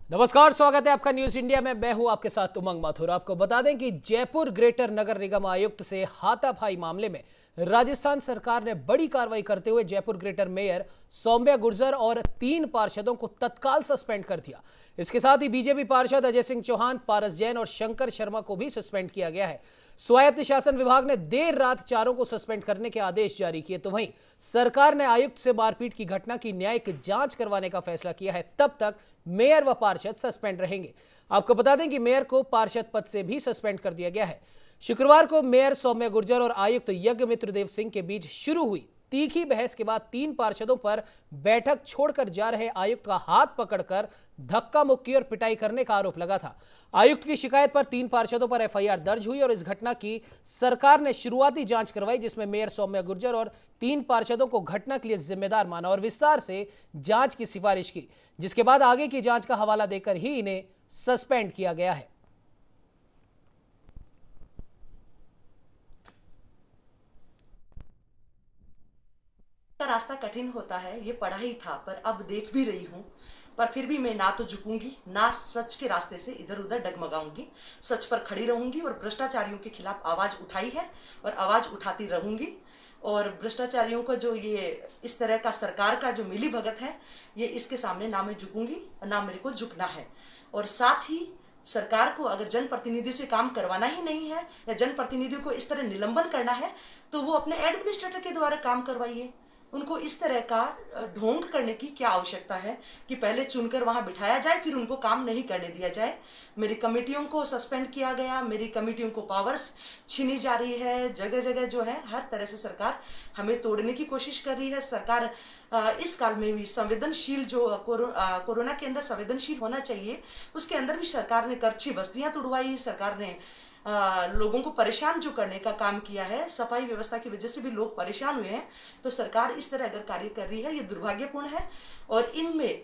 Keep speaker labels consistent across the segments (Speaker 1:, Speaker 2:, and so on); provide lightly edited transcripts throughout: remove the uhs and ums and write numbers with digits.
Speaker 1: नमस्कार, स्वागत है आपका न्यूज इंडिया में। मैं हूं आपके साथ उमंग माथुर। आपको बता दें कि जयपुर ग्रेटर नगर निगम आयुक्त से हाथापाई मामले में राजस्थान सरकार ने बड़ी कार्रवाई करते हुए जयपुर ग्रेटर मेयर सौम्या गुर्जर और 3 पार्षदों को तत्काल सस्पेंड कर दिया। इसके साथ ही बीजेपी पार्षद अजय सिंह चौहान, पारस जैन और शंकर शर्मा को भी सस्पेंड किया गया है। स्वायत्त शासन विभाग ने देर रात चारों को सस्पेंड करने के आदेश जारी किए, तो वहीं सरकार ने आयुक्त से मारपीट की घटना की न्यायिक जांच करवाने का फैसला किया है। तब तक मेयर व पार्षद सस्पेंड रहेंगे। आपको बता दें कि मेयर को पार्षद पद से भी सस्पेंड कर दिया गया है। शुक्रवार को मेयर सौम्या गुर्जर और आयुक्त यज्ञमित्र देव सिंह के बीच शुरू हुई तीखी बहस के बाद 3 पार्षदों पर बैठक छोड़कर जा रहे आयुक्त का हाथ पकड़कर धक्का मुक्की और पिटाई करने का आरोप लगा था। आयुक्त की शिकायत पर 3 पार्षदों पर एफआईआर दर्ज हुई और इस घटना की सरकार ने शुरुआती जांच करवाई, जिसमें मेयर सौम्या गुर्जर और 3 पार्षदों को घटना के लिए जिम्मेदार माना और विस्तार से जांच की सिफारिश की, जिसके बाद आगे की जांच का हवाला देकर ही इन्हें सस्पेंड किया गया है।
Speaker 2: का रास्ता कठिन होता है, ये पढ़ा ही था, पर अब देख भी रही हूँ। पर फिर भी मैं ना तो झुकूंगी, ना सच के रास्ते से इधर उधर डगमगाऊंगी। सच पर खड़ी रहूंगी और भ्रष्टाचारियों के खिलाफ आवाज उठाई है और आवाज उठाती रहूंगी। और भ्रष्टाचारियों का जो ये इस तरह का सरकार का जो मिली भगत है, ये इसके सामने ना मैं झुकूंगी और ना मेरे को झुकना है। और साथ ही सरकार को अगर जनप्रतिनिधि से काम करवाना ही नहीं है या जनप्रतिनिधियों को इस तरह निलंबन करना है, तो वो अपने एडमिनिस्ट्रेटर के द्वारा काम करवाइए। उनको इस तरह का ढोंग करने की क्या आवश्यकता है कि पहले चुनकर वहां बिठाया जाए फिर उनको काम नहीं करने दिया जाए। मेरी कमेटियों को सस्पेंड किया गया, मेरी कमेटियों को पावर्स छीनी जा रही है। जगह जगह जो है हर तरह से सरकार हमें तोड़ने की कोशिश कर रही है। सरकार इस काल में भी संवेदनशील, जो कोरोना के अंदर संवेदनशील होना चाहिए, उसके अंदर भी सरकार ने करछी बस्तियां तुड़वाई। सरकार ने लोगों को परेशान जो करने का काम किया है, सफाई व्यवस्था की वजह से भी लोग परेशान हुए हैं। तो सरकार इस तरह अगर कार्य कर रही है, ये दुर्भाग्यपूर्ण है। और इनमें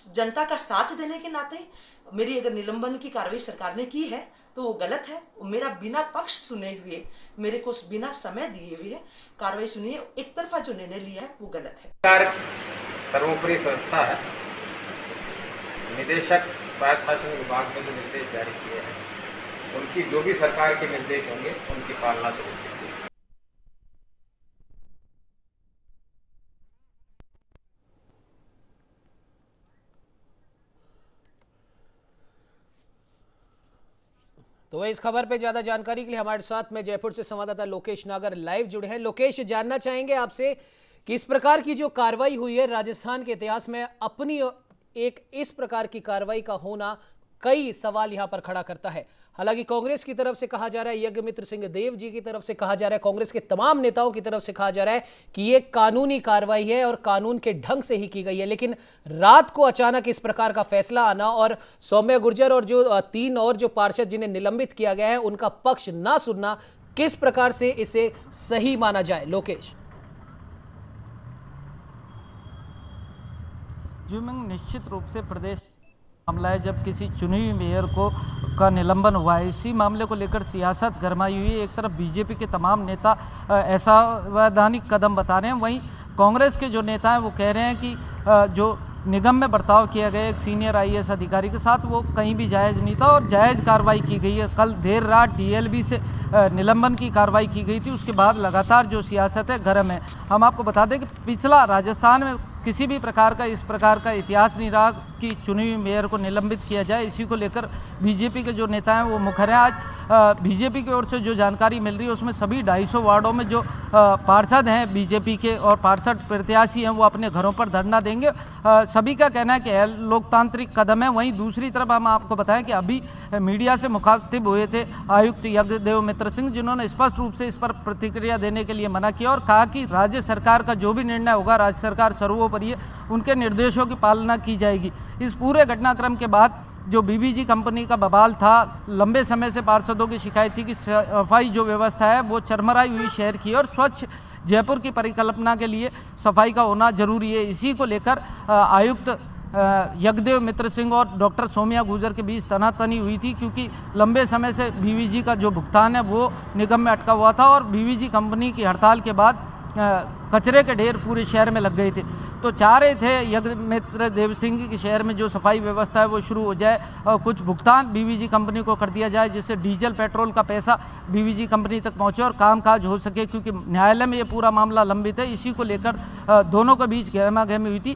Speaker 2: जनता का साथ देने के नाते मेरी अगर निलंबन की कार्रवाई सरकार ने की है तो वो गलत है। मेरा बिना पक्ष सुने हुए, मेरे को बिना समय दिए हुए कार्रवाई सुनिए, एक तरफा जो निर्णय लिया है वो गलत है।
Speaker 3: सरकार सर्वोपरि संस्था है। निदेशक स्वायत्त शासन विभाग ने जो निर्देश जारी किए हैं, उनकी जो भी सरकार के निर्देश होंगे उनकी पालना सुनिश्चित की।
Speaker 1: तो इस खबर पे ज्यादा जानकारी के लिए हमारे साथ में जयपुर से संवाददाता लोकेश नागर लाइव जुड़े हैं। लोकेश, जानना चाहेंगे आपसे कि इस प्रकार की जो कार्रवाई हुई है, राजस्थान के इतिहास में अपनी एक इस प्रकार की कार्रवाई का होना कई सवाल यहां पर खड़ा करता है। हालांकि कांग्रेस की तरफ से कहा जा रहा है, यज्ञमित्र सिंह देव जी की तरफ से कहा जा रहा है, कांग्रेस के तमाम नेताओं की तरफ से कहा जा रहा है कि ये कानूनी कार्रवाई है और कानून के ढंग से ही की गई है। लेकिन रात को अचानक इस प्रकार का फैसला आना और सौम्या गुर्जर और जो 3 और जो पार्षद जिन्हें निलंबित किया गया है, उनका पक्ष ना सुनना, किस प्रकार से इसे सही माना जाए? लोकेश
Speaker 4: जी, मैं निश्चित रूप से प्रदेश मामला है। जब किसी चुनी हुई मेयर का निलंबन हुआ है, इसी मामले को लेकर सियासत गरमाई हुई है। एक तरफ बीजेपी के तमाम नेता ऐसा वैधानिक कदम बता रहे हैं, वहीं कांग्रेस के जो नेता हैं वो कह रहे हैं कि जो निगम में बर्ताव किया गया एक सीनियर आईएएस अधिकारी के साथ, वो कहीं भी जायज़ नहीं था और जायज़ कार्रवाई की गई है। कल देर रात डीएलबी से निलंबन की कार्रवाई की गई थी। उसके बाद लगातार जो सियासत है गर्म है। हम आपको बता दें कि पिछला राजस्थान में किसी भी प्रकार का इस प्रकार का इतिहास नहीं रहा कि चुनी हुई मेयर को निलंबित किया जाए। इसी को लेकर बीजेपी के जो नेता हैं वो मुखर हैं। आज बीजेपी की ओर से जो जानकारी मिल रही है उसमें सभी 250 वार्डों में जो पार्षद हैं बीजेपी के और पार्षद प्रत्याशी हैं वो अपने घरों पर धरना देंगे। सभी का कहना है कि लोकतांत्रिक कदम है। वहीं दूसरी तरफ हम आपको बताएं कि अभी मीडिया से मुखातिब हुए थे आयुक्त यज्ञदेव मित्र सिंह, जिन्होंने स्पष्ट रूप से इस पर प्रतिक्रिया देने के लिए मना किया और कहा कि राज्य सरकार का जो भी निर्णय होगा, राज्य सरकार सर्वोपरि है, उनके निर्देशों की पालना की जाएगी। इस पूरे घटनाक्रम के बाद जो बीबीजी कंपनी का बवाल था, लंबे समय से पार्षदों की शिकायत थी कि सफाई जो व्यवस्था है वो चरमराई हुई शहर की और स्वच्छ जयपुर की परिकल्पना के लिए सफाई का होना जरूरी है। इसी को लेकर आयुक्त यज्ञदेव मित्र सिंह और डॉक्टर सौम्या गुर्जर के बीच तनातनी हुई थी, क्योंकि लंबे समय से बीबीजी का जो भुगतान है वो निगम में अटका हुआ था और बीबीजी कंपनी की हड़ताल के बाद कचरे के ढेर पूरे शहर में लग गए थे। तो चाह रहे थे यज्ञमित्र देव सिंह के शहर में जो सफाई व्यवस्था है वो शुरू हो जाए और कुछ भुगतान बीवीजी कंपनी को कर दिया जाए, जिससे डीजल पेट्रोल का पैसा बीवीजी कंपनी तक पहुंचे और कामकाज हो सके, क्योंकि न्यायालय में ये पूरा मामला लंबित है। इसी को लेकर दोनों के बीच गहमागहमी हुई थी।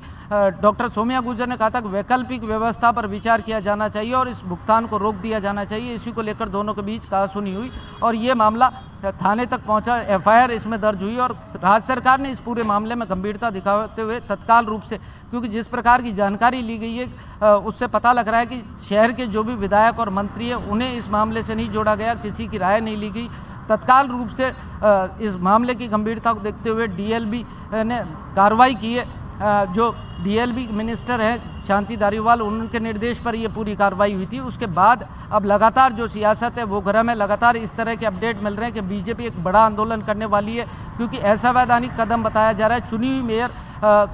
Speaker 4: डॉक्टर सौम्या गुर्जर ने कहा था कि वैकल्पिक व्यवस्था पर विचार किया जाना चाहिए और इस भुगतान को रोक दिया जाना चाहिए। इसी को लेकर दोनों के बीच कहासुनी हुई और ये मामला थाने तक पहुंचा। एफआईआर इसमें दर्ज हुई और राज्य सरकार ने इस पूरे मामले में गंभीरता दिखाते हुए तत्काल रूप से, क्योंकि जिस प्रकार की जानकारी ली गई है उससे पता लग रहा है कि शहर के जो भी विधायक और मंत्री हैं उन्हें इस मामले से नहीं जोड़ा गया, किसी की राय नहीं ली गई। तत्काल रूप से इस मामले की गंभीरता को देखते हुए डीएलबी ने कार्रवाई की है। जो डीएलबी मिनिस्टर हैं शांति धारीवाल, उनके निर्देश पर ये पूरी कार्रवाई हुई थी। उसके बाद अब लगातार जो सियासत है वो गर्म है। लगातार इस तरह के अपडेट मिल रहे हैं कि बीजेपी एक बड़ा आंदोलन करने वाली है, क्योंकि ऐसा वैधानिक कदम बताया जा रहा है। चुनी हुई मेयर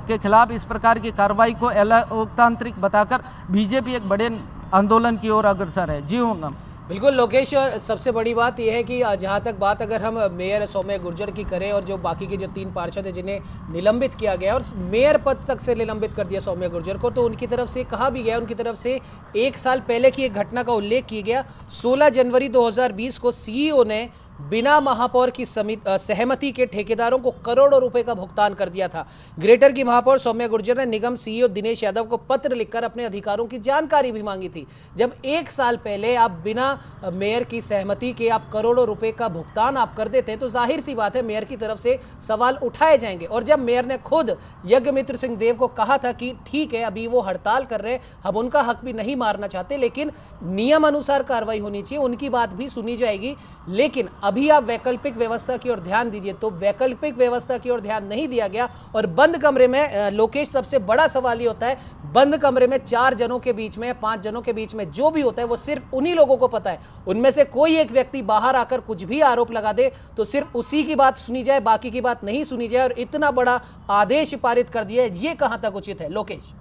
Speaker 4: के खिलाफ इस प्रकार की कार्रवाई को लोकतांत्रिक बताकर बीजेपी एक बड़े आंदोलन की ओर अग्रसर है। जी होंगे
Speaker 1: बिल्कुल लोकेश, सबसे बड़ी बात यह है कि जहां तक बात अगर हम मेयर सौम्या गुर्जर की करें और जो बाकी के जो 3 पार्षद हैं जिन्हें निलंबित किया गया और मेयर पद तक से निलंबित कर दिया सौम्या गुर्जर को, तो उनकी तरफ से कहा भी गया, उनकी तरफ से 1 साल पहले की एक घटना का उल्लेख किया गया। 16 जनवरी 2020 को सीईओ ने बिना महापौर की सहमति के ठेकेदारों को करोड़ों रुपए का भुगतान कर दिया था। ग्रेटर की महापौर सौम्या गुर्जर ने निगम सीईओ दिनेश यादव को पत्र लिखकर अपने अधिकारों की जानकारी भी मांगी थी। जब 1 साल पहले आप बिना मेयर की सहमति के आप करोड़ों रुपए का भुगतान आप कर देते हैं तो जाहिर सी बात है मेयर की तरफ से सवाल उठाए जाएंगे। और जब मेयर ने खुद यज्ञमित्र सिंह देव को कहा था कि ठीक है अभी वो हड़ताल कर रहे हैं, हम उनका हक भी नहीं मारना चाहते, लेकिन नियम अनुसार कार्रवाई होनी चाहिए, उनकी बात भी सुनी जाएगी, लेकिन अभी आप वैकल्पिक व्यवस्था की ओर ध्यान दीजिए। तो वैकल्पिक व्यवस्था की ओर ध्यान नहीं दिया गया और बंद कमरे में लोकेश सबसे बड़ा सवाल ये होता है, बंद कमरे में 4 जनों के बीच में 5 जनों के बीच में जो भी होता है वो सिर्फ उन्हीं लोगों को पता है। उनमें से कोई एक व्यक्ति बाहर आकर कुछ भी आरोप लगा दे तो सिर्फ उसी की बात सुनी जाए, बाकी की बात नहीं सुनी जाए, और इतना बड़ा आदेश पारित कर दिया है, ये कहां तक उचित है लोकेश?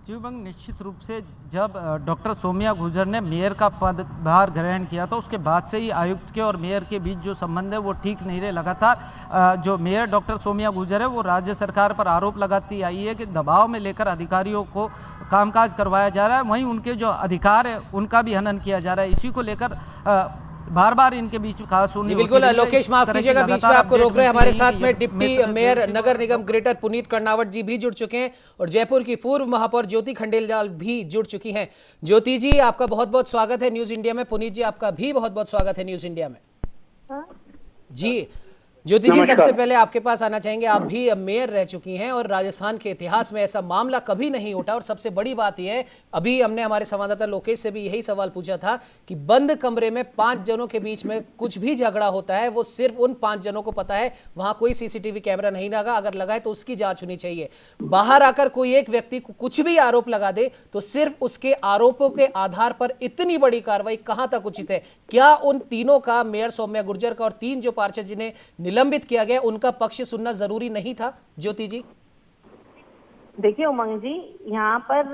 Speaker 4: जीवंग निश्चित रूप से जब डॉक्टर सौम्या गुर्जर ने मेयर का पदभार ग्रहण किया तो उसके बाद से ही आयुक्त के और मेयर के बीच जो संबंध है वो ठीक नहीं रहे। लगातार जो मेयर डॉक्टर सौम्या गुर्जर है वो राज्य सरकार पर आरोप लगाती आई है कि दबाव में लेकर अधिकारियों को कामकाज करवाया जा रहा है, वहीं उनके जो अधिकार है उनका भी हनन किया जा रहा है। इसी को लेकर बार बार इनके बीच खास होनी।
Speaker 1: बिल्कुल लोकेश, माफ कीजिएगा बीच में आपको रोक रहे हैं। हमारे साथ में डिप्टी मेयर नगर निगम ग्रेटर पुनीत कर्नावट जी भी जुड़ चुके हैं और जयपुर की पूर्व महापौर ज्योति खंडेलवाल भी जुड़ चुकी हैं। ज्योति जी आपका बहुत बहुत स्वागत है न्यूज इंडिया में। पुनीत जी आपका भी बहुत बहुत स्वागत है न्यूज इंडिया में। जी ज्योति जी, सबसे पहले आपके पास आना चाहेंगे, आप भी मेयर रह चुकी हैं और राजस्थान के इतिहास में ऐसा मामला कभी नहीं उठा। और सबसे बड़ी बात यह है, अभी हमने हमारे संवाददाता लोकेश से भी यही सवाल पूछा था कि बंद कमरे में 5 जनों के बीच में कुछ भी झगड़ा होता है वो सिर्फ उन 5 जनों को पता है, वहां कोई सीसीटीवी कैमरा नहीं लगा, अगर लगाए तो उसकी जांच होनी चाहिए। बाहर आकर कोई एक व्यक्ति को कुछ भी आरोप लगा दे तो सिर्फ उसके आरोपों के आधार पर इतनी बड़ी कार्रवाई कहां तक उचित है? क्या उन तीनों का, मेयर सौम्या गुर्जर का और 3 जो पार्षद जिन्हें निलंबित किया गया, उनका पक्ष सुनना जरूरी नहीं था? ज्योति जी
Speaker 5: देखिए उमंग जी, यहाँ पर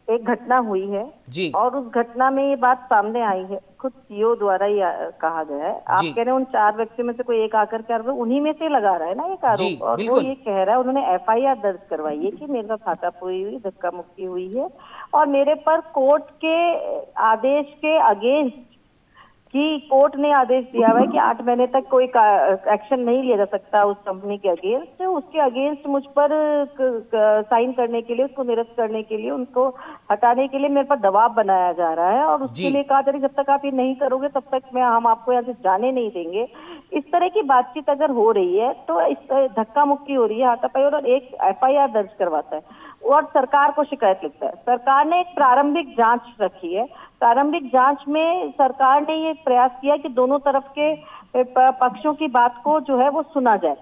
Speaker 5: एक घटना हुई है
Speaker 1: जी, और
Speaker 5: उस घटना में ये बात सामने आई है, खुद सीईओ द्वारा ही कहा गया है। आप कह रहे हैं उन 4 व्यक्तियों में से कोई एक आकर के उन्हीं में से लगा रहा है ना एक आरोप, और वो ये कह रहा है, उन्होंने एफआईआर दर्ज करवाई है कि मेरे साथ हाथापाई हुई, धक्का मुक्की हुई है और मेरे पर कोर्ट के आदेश के अगेंस्ट कि कोर्ट ने आदेश दिया हुआ है कि 8 महीने तक कोई एक्शन नहीं लिया जा सकता उस कंपनी के अगेंस्ट। उसके अगेंस्ट मुझ पर साइन करने के लिए, उसको निरस्त करने के लिए, उनको हटाने के लिए मेरे पर दबाव बनाया जा रहा है और उसके लिए कहा जा रहा है जब तक आप ये नहीं करोगे तब तक हम आपको यहाँ से जाने नहीं देंगे। इस तरह की बातचीत अगर हो रही है तो इस धक्का मुक्की हो रही है, हाथापाई, और एक एफआईआर दर्ज करवाता है और सरकार को शिकायत लिखता है। सरकार ने एक प्रारंभिक जांच रखी है। प्रारंभिक जांच में सरकार ने ये प्रयास किया कि दोनों तरफ के पक्षों की बात को जो है वो सुना जाए।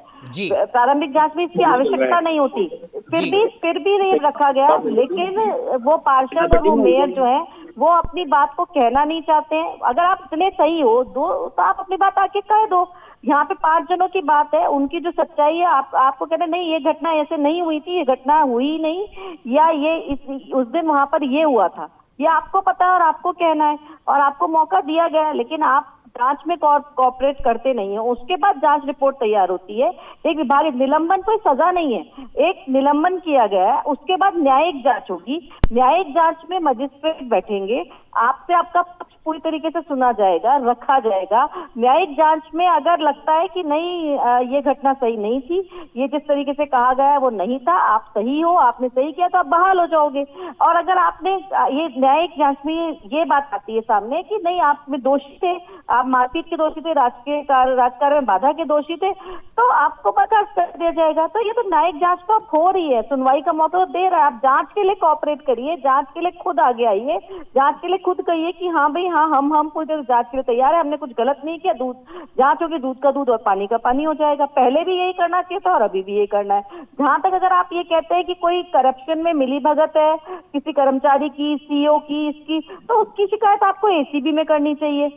Speaker 5: प्रारंभिक जांच में इसकी आवश्यकता नहीं होती, फिर भी ये रखा गया। लेकिन वो पार्षद और वो मेयर जो है वो अपनी बात को कहना नहीं चाहते हैं। अगर आप इतने सही हो तो आप अपनी बात आके कह दो। यहाँ पे 5 जनों की बात है, उनकी जो सच्चाई है, आपको कहना नहीं ये घटना ऐसे नहीं हुई थी, ये घटना हुई नहीं, या ये उस दिन वहां पर ये हुआ था, ये आपको पता है और आपको कहना है और आपको मौका दिया गया है। लेकिन आप जांच में कोऑपरेट करते नहीं है, उसके बाद जांच रिपोर्ट तैयार होती है। एक विभागीय निलंबन कोई सजा नहीं है, एक निलंबन किया गया है, उसके बाद न्यायिक जांच होगी। न्यायिक जांच में मजिस्ट्रेट बैठेंगे, आपसे आपका पक्ष पूरी तरीके से सुना जाएगा, रखा जाएगा। न्यायिक जांच में अगर लगता है कि नहीं ये घटना सही नहीं थी, ये जिस तरीके से कहा गया है वो नहीं था, आप सही हो, आपने सही किया, तो आप बहाल हो जाओगे। और अगर आपने ये न्यायिक जांच में ये बात आती है सामने कि नहीं आप में दोषी थे, आप मारपीट के दोषी थे, राजकार्य में बाधा के दोषी थे, तो आपको बर्खास्त कर दिया जाएगा। तो ये तो न्यायिक जांच तो अब हो रही है, सुनवाई का मौका दे रहा है। आप जांच के लिए कोऑपरेट करिए, जांच के लिए खुद आगे आइए, जांच के लिए खुद कहिए कि हाँ भाई हाँ हम पूरी तरह जांच के लिए तैयार है, हमने कुछ गलत नहीं किया। दूध जांच होगी, दूध का दूध और पानी का पानी हो जाएगा। पहले भी यही करना चाहिए था और अभी भी यही करना है। जहां तक अगर आप ये कहते हैं कि कोई करप्शन में मिली भगत है किसी कर्मचारी की, सीईओ की, इसकी, तो उसकी शिकायत आपको एसीबी में करनी चाहिए,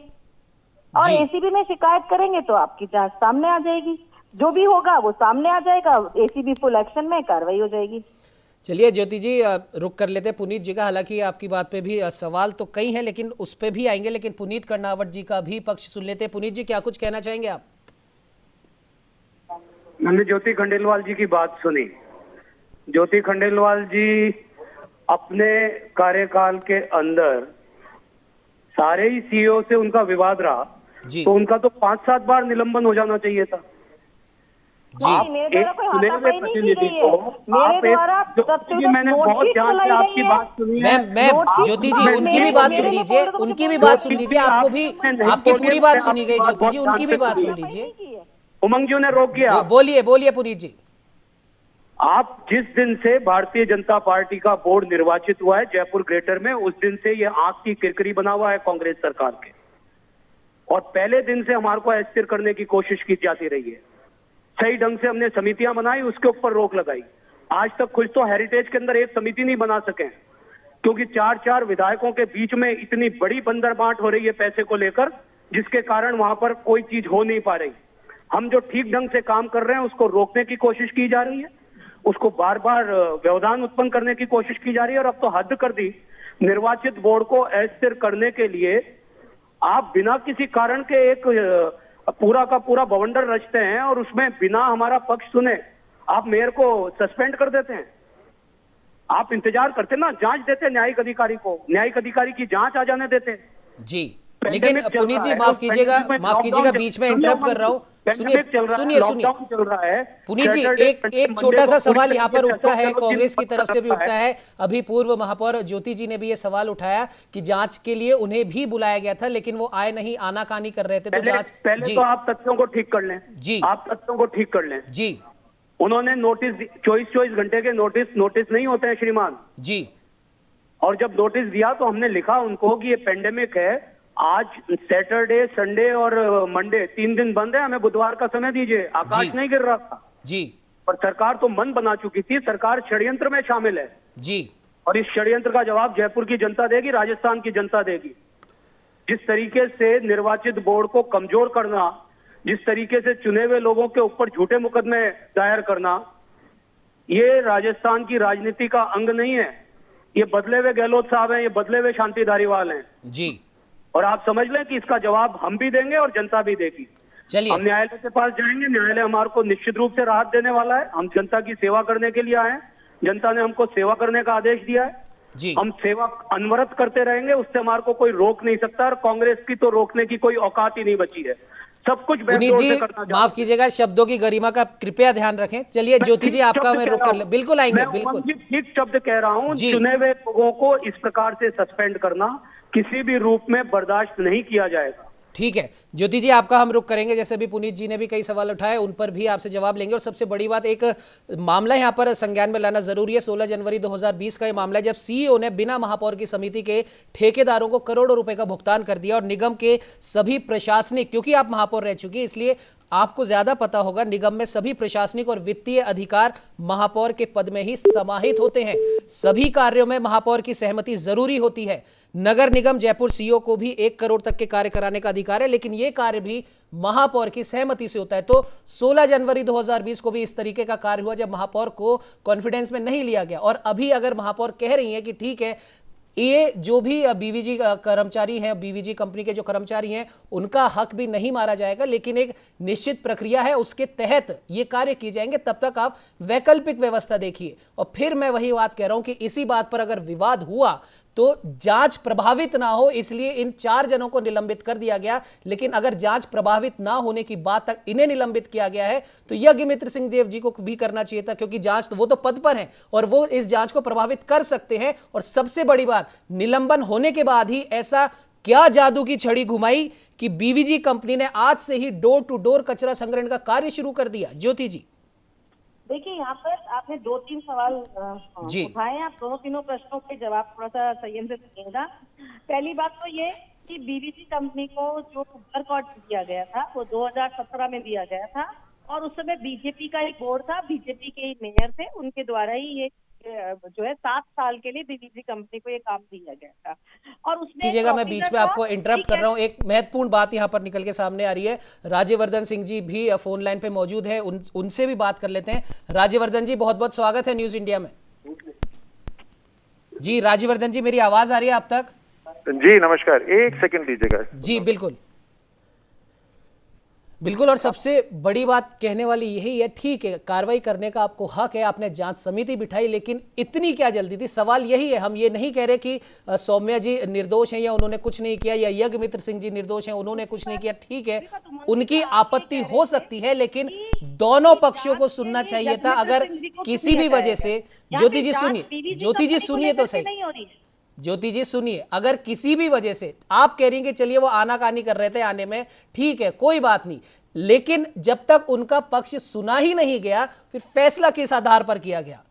Speaker 5: और एसीबी में शिकायत करेंगे तो आपकी जांच सामने आ जाएगी, जो भी होगा वो सामने आ जाएगा, एसीबी फुल एक्शन में कार्रवाई हो जाएगी।
Speaker 1: चलिए ज्योति जी रुक कर लेते हैं पुनीत जी का। हालांकि आपकी बात पे भी सवाल तो कई हैं, लेकिन उस पे भी आएंगे, लेकिन पुनीत कर्नावट जी का भी पक्ष सुन लेते हैं। पुनीत जी क्या कुछ कहना चाहेंगे आप?
Speaker 6: मैंने ज्योति खंडेलवाल जी की बात सुनी। ज्योति खंडेलवाल जी अपने कार्यकाल के अंदर सारे ही सीईओ से उनका विवाद रहा, तो उनका तो 5-7 बार निलंबन हो जाना चाहिए था। आप एक चुने हुए प्रतिनिधि को, मैंने बहुत ध्यान से आपकी बात सुनी है।
Speaker 1: मैं ज्योति जी उनकी भी बात सुन लीजिए, उनकी भी बात सुन लीजिए, आपको भी आपकी पूरी बात सुनी गई। ज्योति जी उनकी भी बात सुन लीजिए।
Speaker 6: उमंग जी ने रोक दिया।
Speaker 1: बोलिए बोलिए पुनीत जी।
Speaker 6: आप जिस दिन से भारतीय जनता पार्टी का बोर्ड निर्वाचित हुआ है जयपुर ग्रेटर में, उस दिन से ये आंख की किरकिरी बना हुआ है कांग्रेस सरकार के, और पहले दिन से हमारे को अस्थिर करने की कोशिश की जाती रही है। सही ढंग से हमने समितियां बनाई, उसके ऊपर रोक लगाई। आज तक कुछ तो हेरिटेज के अंदर एक समिति नहीं बना सके, क्योंकि 4-4 विधायकों के बीच में इतनी बड़ी बंदरबांट हो रही है पैसे को लेकर, जिसके कारण वहां पर कोई चीज हो नहीं पा रही। हम जो ठीक ढंग से काम कर रहे हैं उसको रोकने की कोशिश की जा रही है, उसको बार बार व्यवधान उत्पन्न करने की कोशिश की जा रही है, और अब तो हद कर दी। निर्वाचित बोर्ड को अस्थिर करने के लिए आप बिना किसी कारण के एक पूरा का पूरा बवंडर रचते हैं, और उसमें बिना हमारा पक्ष सुने आप मेयर को सस्पेंड कर देते हैं। आप इंतजार करते ना, जांच देते न्यायिक अधिकारी को, न्यायिक अधिकारी की जांच आ जाने देते
Speaker 1: जी। लेकिन पुनीत जी माफ कीजिएगा बीच में इंटरप्ट कर रहा हूँ। सुनिए
Speaker 6: चल रहा है
Speaker 1: पुनीत जी, एक छोटा सा सवाल यहाँ पर उठता है, कांग्रेस की तरफ से भी उठता है। अभी पूर्व महापौर ज्योति जी ने भी ये सवाल उठाया कि जांच के लिए उन्हें भी बुलाया गया था, लेकिन वो आए नहीं, आनाकानी कर रहे थे। तो जांच
Speaker 6: पहले तो आप तथ्यों को ठीक कर लें
Speaker 1: जी,
Speaker 6: आप तथ्यों को ठीक कर लें जी। उन्होंने नोटिस 24 घंटे के नोटिस नहीं होते हैं श्रीमान जी, और जब नोटिस दिया तो हमने लिखा उनको कि ये पेंडेमिक है, आज सैटरडे, संडे और मंडे 3 दिन बंद है, हमें बुधवार का समय दीजिए। आकाश नहीं गिर रहा था जी, पर सरकार तो मन बना चुकी थी, सरकार षड्यंत्र में शामिल है जी, और इस षड्यंत्र का जवाब जयपुर की जनता देगी, राजस्थान की जनता देगी। जिस तरीके से निर्वाचित बोर्ड को कमजोर करना, जिस तरीके से चुने हुए लोगों के ऊपर झूठे मुकदमे दायर करना, ये राजस्थान की राजनीति का अंग नहीं है। ये बदले हुए गहलोत साहब हैं, ये बदले हुए शांति धारीवाल हैं जी, और आप समझ लें कि इसका जवाब हम भी देंगे और जनता भी देगी।
Speaker 1: चलिए
Speaker 6: हम न्यायालय के पास जाएंगे, न्यायालय हमारे को निश्चित रूप से राहत देने वाला है। हम जनता की सेवा करने के लिए आए हैं, जनता ने हमको सेवा करने का आदेश दिया है जी, हम सेवा अनवरत करते रहेंगे, उससे हमारे को कोई रोक नहीं सकता, और कांग्रेस की तो रोकने की कोई औकात ही नहीं बची है। सब कुछ
Speaker 1: पुनीत जी माफ कीजिएगा, शब्दों की गरिमा का कृपया ध्यान रखें। चलिए ज्योति जी आपका मैं रोक कर बिल्कुल आएंगे, बिल्कुल
Speaker 6: ठीक शब्द कह रहा हूँ। चुने हुए लोगों को इस प्रकार से सस्पेंड करना किसी भी रूप में बर्दाश्त नहीं किया जाएगा।
Speaker 1: ठीक है ज्योति जी, आपका हम रुख करेंगे। जैसे भी पुनीत जी ने भी कई सवाल उठाए, उन पर भी आपसे जवाब लेंगे। और सबसे बड़ी बात, एक मामला यहाँ पर संज्ञान में लाना जरूरी है। 16 जनवरी 2020 का ये मामला है, जब सीईओ ने बिना महापौर की समिति के ठेकेदारों को करोड़ों रुपए का भुगतान कर दिया, और निगम के सभी प्रशासनिक, क्योंकि आप महापौर रह चुकी है इसलिए आपको ज्यादा पता होगा, निगम में सभी प्रशासनिक और वित्तीय अधिकार महापौर के पद में ही समाहित होते हैं। सभी कार्यों में महापौर की सहमति जरूरी होती है। नगर निगम जयपुर सीईओ को भी 1 करोड़ तक के कार्य कराने का अधिकार है, लेकिन यह कार्य भी महापौर की सहमति से होता है। तो 16 जनवरी 2020 को भी इस तरीके का कार्य हुआ, जब महापौर को कॉन्फिडेंस में नहीं लिया गया। और अभी अगर महापौर कह रही है कि ठीक है ये जो भी बीवीजी कर्मचारी हैं, बीवीजी कंपनी के जो कर्मचारी हैं, उनका हक भी नहीं मारा जाएगा, लेकिन एक निश्चित प्रक्रिया है, उसके तहत ये कार्य किए जाएंगे। तब तक आप वैकल्पिक व्यवस्था देखिए। और फिर मैं वही बात कह रहा हूं कि इसी बात पर अगर विवाद हुआ तो जांच प्रभावित ना हो, इसलिए इन 4 जनों को निलंबित कर दिया गया। लेकिन अगर जांच प्रभावित ना होने की बात तक इन्हें निलंबित किया गया है तो यज्ञमित्र सिंह देव जी को भी करना चाहिए था, क्योंकि जांच तो वो तो पद पर हैं और वो इस जांच को प्रभावित कर सकते हैं। और सबसे बड़ी बात, निलंबन होने के बाद ही ऐसा क्या जादू की छड़ी घुमाई कि बीवीजी कंपनी ने आज से ही डोर टू डोर कचरा संग्रहण का कार्य शुरू कर दिया। ज्योति जी,
Speaker 5: देखिए, यहाँ पर आपने 2-3 सवाल उठाए। आप दोनों तीनों प्रश्नों के जवाब थोड़ा सा संयम से दीजिएगा। पहली बात तो ये कि बीवीजी कंपनी को जो वर्क ऑर्डर दिया गया था वो 2017 में दिया गया था, और उस समय बीजेपी का एक बोर्ड था, बीजेपी के मेयर थे, उनके द्वारा ही ये जो है 7 साल के लिए बीवीजी कंपनी को ये काम दिया गया था। और उसमें
Speaker 1: मैं बीच में आपको इंटरप्ट कर रहा हूं, एक महत्वपूर्ण बात यहां पर निकल के सामने आ रही है। राज्यवर्धन सिंह जी भी फोन लाइन पे मौजूद है, उनसे भी बात कर लेते हैं। राज्यवर्धन जी, बहुत बहुत स्वागत है न्यूज इंडिया में। जी राज्यवर्धन जी, मेरी आवाज आ रही है आप तक?
Speaker 7: जी नमस्कार, एक सेकंड दीजिएगा।
Speaker 1: जी बिल्कुल बिल्कुल। और सबसे बड़ी बात कहने वाली यही है, ठीक है कार्रवाई करने का आपको हक है, आपने जांच समिति बिठाई, लेकिन इतनी क्या जल्दी थी? सवाल यही है। हम ये नहीं कह रहे कि सौम्या जी निर्दोष हैं या उन्होंने कुछ नहीं किया, या यज्ञमित्र सिंह जी निर्दोष हैं, उन्होंने कुछ नहीं किया। ठीक है, उनकी आपत्ति हो सकती है, लेकिन दोनों पक्षों को सुनना चाहिए था। अगर किसी भी वजह से, ज्योति जी सुनिए, ज्योति जी सुनिए तो सही, ज्योति जी सुनिए, अगर किसी भी वजह से आप कह रही हैं कि चलिए वो आनाकानी कर रहे थे आने में, ठीक है कोई बात नहीं, लेकिन जब तक उनका पक्ष सुना ही नहीं गया, फिर फैसला किस आधार पर किया गया?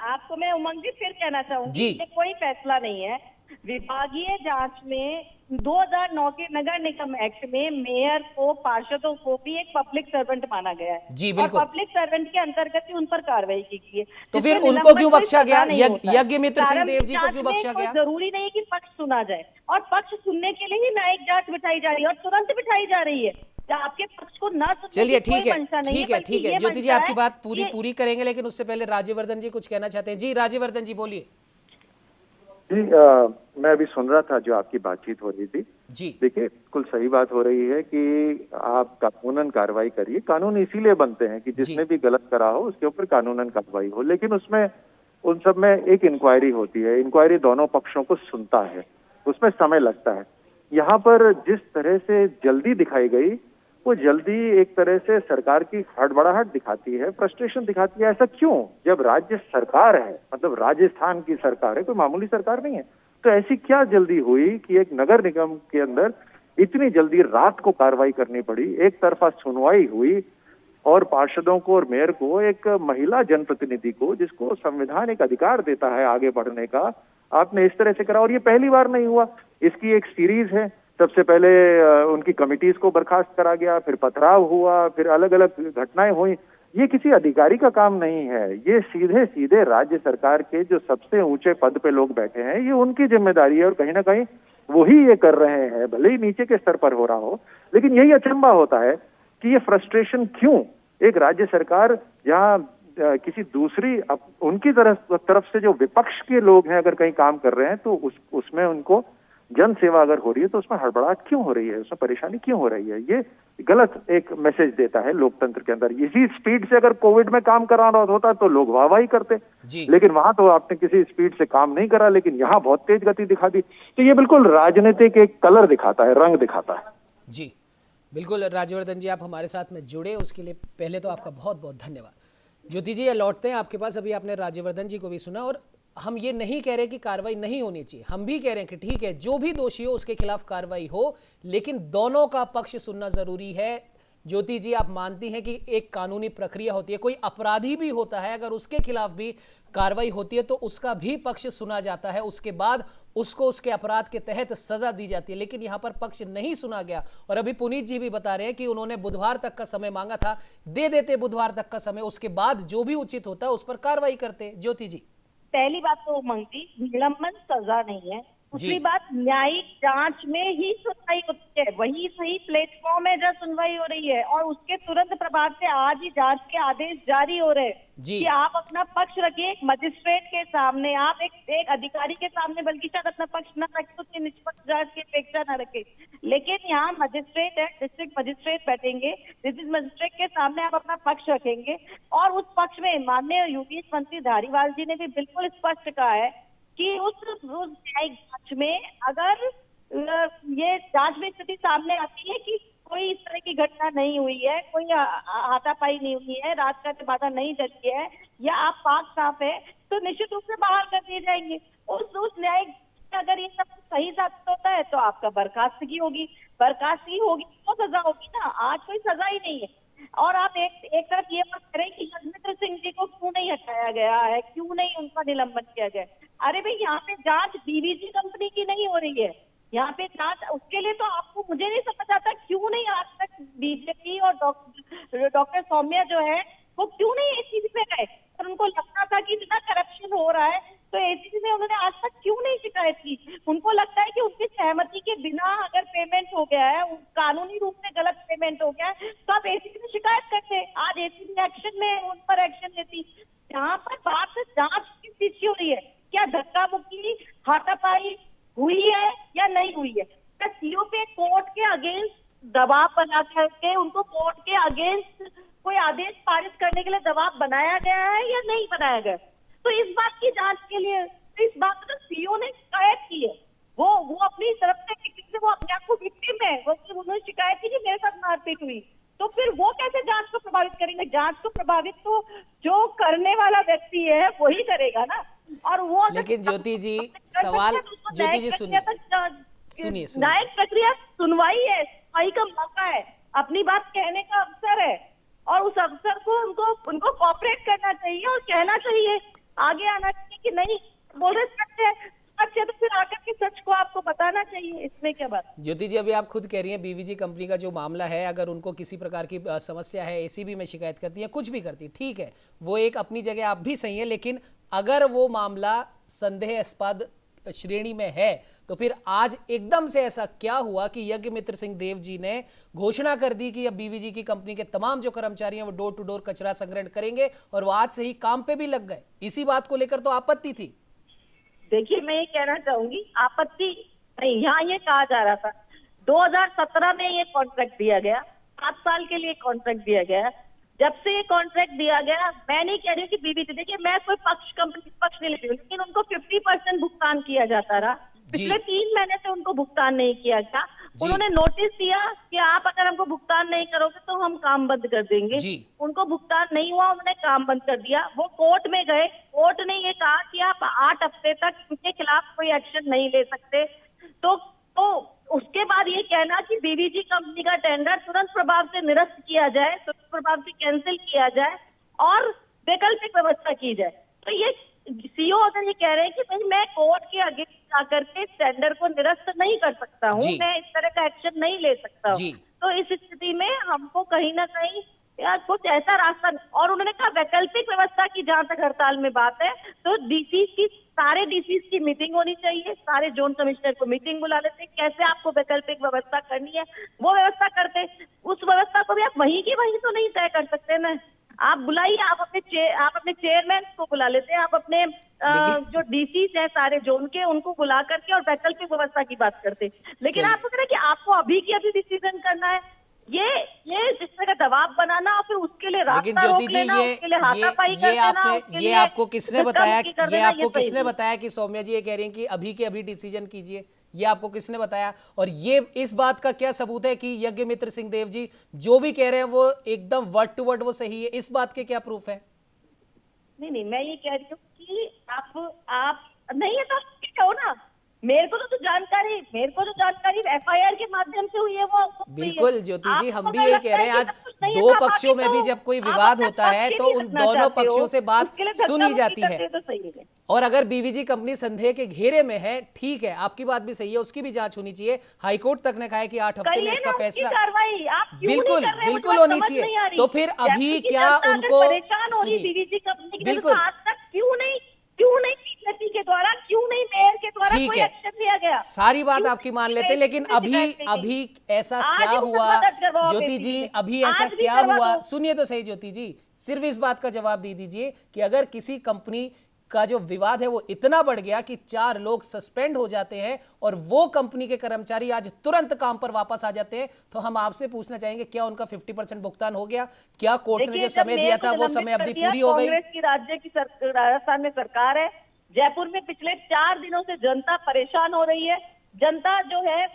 Speaker 5: आपको मैं उमंग जी फिर कहना चाहूंगी कि कोई फैसला नहीं है। विभागीय जांच में 2009 के नगर निगम एक्ट में मेयर को, पार्षदों को भी एक पब्लिक सर्वेंट माना गया है।
Speaker 1: जी बिल्कुल।
Speaker 5: और पब्लिक सर्वेंट के अंतर्गत ही उन पर कार्रवाई की गई है।
Speaker 1: तो फिर उनको क्यों बख्शा गया? यज्ञमित्र सिंह देव जी को क्यों बख्शा गया?
Speaker 5: जरूरी नहीं कि पक्ष सुना जाए, और पक्ष सुनने के लिए ही न्यायिक जांच बिठाई जा रही है, और तुरंत बिठाई जा रही है। आपके पक्ष को ना सुनने,
Speaker 1: चलिए ठीक है ठीक है ज्योति जी, आपकी बात पूरी करेंगे, लेकिन उससे पहले राज्यवर्धन जी कुछ कहना चाहते हैं। जी राज्यवर्धन जी बोलिए।
Speaker 7: जी मैं अभी सुन रहा था जो आपकी बातचीत हो रही थी।
Speaker 1: जी
Speaker 7: देखिए, बिल्कुल सही बात हो रही है कि आप कानूनन कार्रवाई करिए। कानून इसीलिए बनते हैं कि जिसने भी गलत करा हो उसके ऊपर कानूनन कार्रवाई हो, लेकिन उसमें उन सब में एक इंक्वायरी होती है। इंक्वायरी दोनों पक्षों को सुनता है, उसमें समय लगता है। यहाँ पर जिस तरह से जल्दी दिखाई गई, वो जल्दी एक तरह से सरकार की हड़बड़ाहट दिखाती है, फ्रस्ट्रेशन दिखाती है। ऐसा क्यों, जब राज्य सरकार है, मतलब राजस्थान की सरकार है, कोई मामूली सरकार नहीं है, तो ऐसी क्या जल्दी हुई कि एक नगर निगम के अंदर इतनी जल्दी रात को कार्रवाई करनी पड़ी? एक तरफा सुनवाई हुई और पार्षदों को और मेयर को, एक महिला जनप्रतिनिधि को जिसको संविधान एक अधिकार देता है आगे बढ़ने का, आपने इस तरह से करा। और ये पहली बार नहीं हुआ, इसकी एक सीरीज है। सबसे पहले उनकी कमिटीज को बर्खास्त करा गया, फिर पथराव हुआ, फिर अलग अलग घटनाएं हुई। ये किसी अधिकारी का काम नहीं है, ये सीधे सीधे राज्य सरकार के जो सबसे ऊंचे पद पे लोग बैठे हैं, ये उनकी जिम्मेदारी है, और कहीं ना कहीं वही ये कर रहे हैं, भले ही नीचे के स्तर पर हो रहा हो। लेकिन यही अचंभा होता है कि ये फ्रस्ट्रेशन क्यों? एक राज्य सरकार जहाँ किसी दूसरी उनकी तरफ से जो विपक्ष के लोग हैं अगर कहीं काम कर रहे हैं, तो उसमें उनको जन सेवा अगर हो रही है तो उसमें हड़बड़ाहट क्यों हो रही है, उसमें परेशानी क्यों हो रही है? ये गलत एक मैसेज देता है लोकतंत्र के अंदर। इसी स्पीड से अगर कोविड में काम कराना होता तो लोग वाहवाही करते, लेकिन वहां तो आपने किसी स्पीड से काम नहीं करा, लेकिन यहाँ बहुत तेज गति दिखा दी। तो ये बिल्कुल राजनीतिक एक कलर दिखाता है, रंग दिखाता है।
Speaker 1: जी बिल्कुल। राज्यवर्धन जी, आप हमारे साथ में जुड़े उसके लिए पहले तो आपका बहुत बहुत धन्यवाद। ज्योति जी, लौटते हैं आपके पास। अभी आपने राज्यवर्धन जी को भी सुना, और हम ये नहीं कह रहे कि कार्रवाई नहीं होनी चाहिए, हम भी कह रहे हैं कि ठीक है जो भी दोषी हो उसके खिलाफ कार्रवाई हो, लेकिन दोनों का पक्ष सुनना जरूरी है। ज्योति जी, आप मानती हैं कि एक कानूनी प्रक्रिया होती है, कोई अपराधी भी होता है, अगर उसके खिलाफ भी कार्रवाई होती है तो उसका भी पक्ष सुना जाता है, उसके बाद उसको उसके अपराध के तहत सजा दी जाती है। लेकिन यहां पर पक्ष नहीं सुना गया, और अभी पुनीत जी भी बता रहे हैं कि उन्होंने बुधवार तक का समय मांगा था, दे देते बुधवार तक का समय, उसके बाद जो भी उचित होता है उस पर कार्रवाई करते। ज्योति जी,
Speaker 5: पहली बात तो मंगती, निलंबन सजा नहीं है, दूसरी बात, न्यायिक जांच में ही सुनवाई होती है, वही सही प्लेटफॉर्म है जहाँ सुनवाई हो रही है, और उसके तुरंत प्रभाव से आज ही जांच के आदेश जारी हो रहे हैं कि आप अपना पक्ष रखिए एक मजिस्ट्रेट के सामने, आप एक अधिकारी के सामने, बल्कि शायद अपना पक्ष न रखे, उसकी निष्पक्ष जांच की अपेक्षा न रखे, लेकिन यहाँ मजिस्ट्रेट है, डिस्ट्रिक्ट मजिस्ट्रेट बैठेंगे, डिस्ट्रिक्ट मजिस्ट्रेट के सामने आप अपना पक्ष रखेंगे, और उस पक्ष में माननीय यूपीएस मंत्री धारीवाल जी ने भी बिल्कुल स्पष्ट कहा है कि उस न्यायिक जांच में अगर ये जांच में स्थिति सामने आती है कि कोई इस तरह की घटना नहीं हुई है, कोई हाथापाई नहीं हुई है, रात का बाधा नहीं चली है, या आप पाक साफ है, तो निश्चित रूप से बहाल कर दिए जाएंगे। उस न्यायिक अगर ये सब सही साबित होता है तो आपका बर्खास्तगी होगी तो सजा होगी ना, आज कोई सजा ही नहीं है। और आप एक तरफ ये बात करें कि यज्ञमित्र सिंह जी को क्यों नहीं हटाया गया है, क्यों नहीं उनका निलंबन किया गया। अरे भाई, यहाँ पे जांच बीवीजी कंपनी की नहीं हो रही है, यहाँ पे जांच, उसके लिए तो आपको, मुझे नहीं समझ आता क्यों नहीं आज तक बीजेपी और डॉक्टर सौम्या जो है वो क्यों नहीं एसीबी में गए। और उनको लगता था कि इतना करप्शन हो रहा है तो एसीबी में उन्होंने आज तक क्यों नहीं शिकायत की। उनको लगता है कि उनकी सहमति के बिना अगर पेमेंट हो गया है, कानूनी रूप से गलत पेमेंट हो गया है, तो आप एसीबी में शिकायत करते। आज एसीबी एक्शन में उन पर एक्शन लेती। यहाँ पर बात जांच किस चीज की हो रही है, क्या धक्का मुक्की हाथापाई हुई है या नहीं हुई है, क्या सीओ पे कोर्ट के अगेंस्ट दबाव बना करके उनको कोर्ट के अगेंस्ट कोई आदेश पारित करने के लिए दबाव बनाया गया है या नहीं बनाया गया। तो इस बात की जांच के लिए, इस बात पर सीओ ने शिकायत की है, वो अपनी तरफ से वो अपने आप को विक्टिम है, वो उन्होंने शिकायत की कि मेरे साथ मारपीट हुई, तो फिर वो कैसे जांच को प्रभावित करेंगे। जांच को प्रभावित तो जो करने वाला व्यक्ति है वही करेगा ना। और वो
Speaker 1: लेकिन ज्योति जी सवाल, ज्योति जी सुनिए,
Speaker 5: न्यायिक प्रक्रिया सुनवाई है, सुनवाई का मौका है, अपनी बात कहने का अवसर है, और उस अवसर को उनको कॉपरेट करना चाहिए और कहना चाहिए, आगे आना चाहिए कि नहीं बोल रहे सच है तो फिर आकर के सच को आपको बताना चाहिए। इसमें क्या बात।
Speaker 1: ज्योति जी, अभी आप खुद कह रही हैं बीवीजी कंपनी का जो मामला है, अगर उनको किसी प्रकार की समस्या है, एसीबी में शिकायत करती है, कुछ भी करती, ठीक है, वो एक अपनी जगह आप भी सही है, लेकिन अगर वो मामला संदेहास्पद श्रेणी में है तो फिर आज एकदम से ऐसा क्या हुआ कि यज्ञमित्र सिंह देव जी ने घोषणा कर दी कि अब बीवीजी की कंपनी के तमाम जो कर्मचारी हैं वो डोर टू डोर कचरा संग्रहण करेंगे, और वो आज से ही काम पे भी लग गए। इसी बात को लेकर तो आपत्ति थी।
Speaker 5: देखिए, मैं ये कहना चाहूंगी, आपत्ति नहीं, यहाँ ये कहा जा रहा था 2017 में ये कॉन्ट्रैक्ट दिया गया, 7 साल के लिए कॉन्ट्रैक्ट दिया गया। जब से ये कॉन्ट्रैक्ट दिया गया, मैं नहीं कह रही हूँ कि बीवीजी, देखिए मैं कोई कंपनी पक्ष नहीं लेती हूँ, लेकिन उनको 50% भुगतान किया जाता रहा। पिछले 3 महीने से उनको भुगतान नहीं किया गया। उन्होंने नोटिस दिया कि आप अगर हमको भुगतान नहीं करोगे तो हम काम बंद कर देंगे। उनको भुगतान नहीं हुआ, उन्होंने काम बंद कर दिया। वो कोर्ट में गए, कोर्ट ने ये कहा कि आप 8 हफ्ते तक उनके खिलाफ कोई एक्शन नहीं ले सकते। तो उसके बाद ये कहना कि बीवीजी कंपनी का टेंडर तुरंत प्रभाव से निरस्त किया जाए, तुरंत प्रभाव से कैंसिल किया जाए और वैकल्पिक व्यवस्था की जाए। तो ये सीओ अगर ये कह रहे हैं कि भाई मैं कोर्ट के अगेंस्ट जाकर के टेंडर को निरस्त नहीं कर सकता हूँ, मैं इस तरह का एक्शन नहीं ले सकता हूँ, तो इस स्थिति में हमको कहीं ना कहीं या कुछ ऐसा रास्ता। और उन्होंने कहा वैकल्पिक व्यवस्था की, जहां तक हड़ताल में बात है तो सारे डीसी की मीटिंग होनी चाहिए, सारे जोन कमिश्नर को मीटिंग बुला लेते, कैसे आपको वैकल्पिक व्यवस्था करनी है वो व्यवस्था करते। उस व्यवस्था को भी आप वहीं की वहीं तो नहीं तय कर सकते ना, आप बुलाइए, आप अपने चेयरमैन को बुला लेते हैं, आप अपने जो डीसी हैं सारे जोन के उनको बुला करके और वैकल्पिक व्यवस्था की बात करते। लेकिन आपको कह रहे कि आपको अभी की अभी डिसीजन करना है, ये जिस तरह का दबाव बनाना और फिर उसके लिए रास्ता रोक लेना, उसके लिए हाथापाई कर देना,
Speaker 1: ये आपको किसने बताया, ये आपको किसने बताया कि सौम्या जी ये कह रही हैं कि अभी के अभी डिसीजन कीजिए, ये आपको किसने बताया? और ये इस बात का क्या सबूत है कि यज्ञमित्र सिंह देव जी जो भी कह रहे हैं वो एकदम वर्ड टू वर्ड वो सही है? इस बात के क्या प्रूफ है?
Speaker 5: नहीं, मैं ये कह रही हूँ कि आप नहीं है तो कहो ना, मेरे को तो जानकारी एफआईआर के माध्यम से हुई है वो।
Speaker 1: बिल्कुल ज्योति जी, हम भी यही कह रहे हैं, आज दो पक्षों में भी जब कोई विवाद होता है तो उन दोनों पक्षों से बात सुनी जाती है। और अगर बीवीजी कंपनी संदेह के घेरे में है, ठीक है, आपकी बात भी सही है, उसकी भी जांच होनी चाहिए। हाईकोर्ट तक ने कहा है कि 8 हफ्ते में इसका फैसला बिल्कुल होनी चाहिए। तो फिर अभी क्या उनको
Speaker 5: बिल्कुल आज तक क्यों नहीं बीजेपी के द्वारा, क्यों नहीं मेयर के द्वारा कोई एक्शन लिया गया।
Speaker 1: सारी बात आपकी मान लेते, लेकिन अभी ऐसा क्या हुआ ज्योति जी, अभी ऐसा क्या हुआ? सुनिए तो सही ज्योति जी, सिर्फ इस बात का जवाब दे दीजिए कि अगर किसी कंपनी का जो विवाद है वो इतना बढ़ गया कि 4 लोग सस्पेंड हो जाते हैं और वो कंपनी के कर्मचारी आज तुरंत काम पर वापस आ जाते हैं, तो हम आपसे पूछना चाहेंगे क्या उनका 50% भुगतान हो गया? क्या कोर्ट ने जो समय दिया था वो समय अवधि पूरी हो गई?
Speaker 5: कांग्रेस की राज्य की राजस्थान में सरकार है। जयपुर में पिछले 4 दिनों से जनता परेशान हो रही है। जनता जो है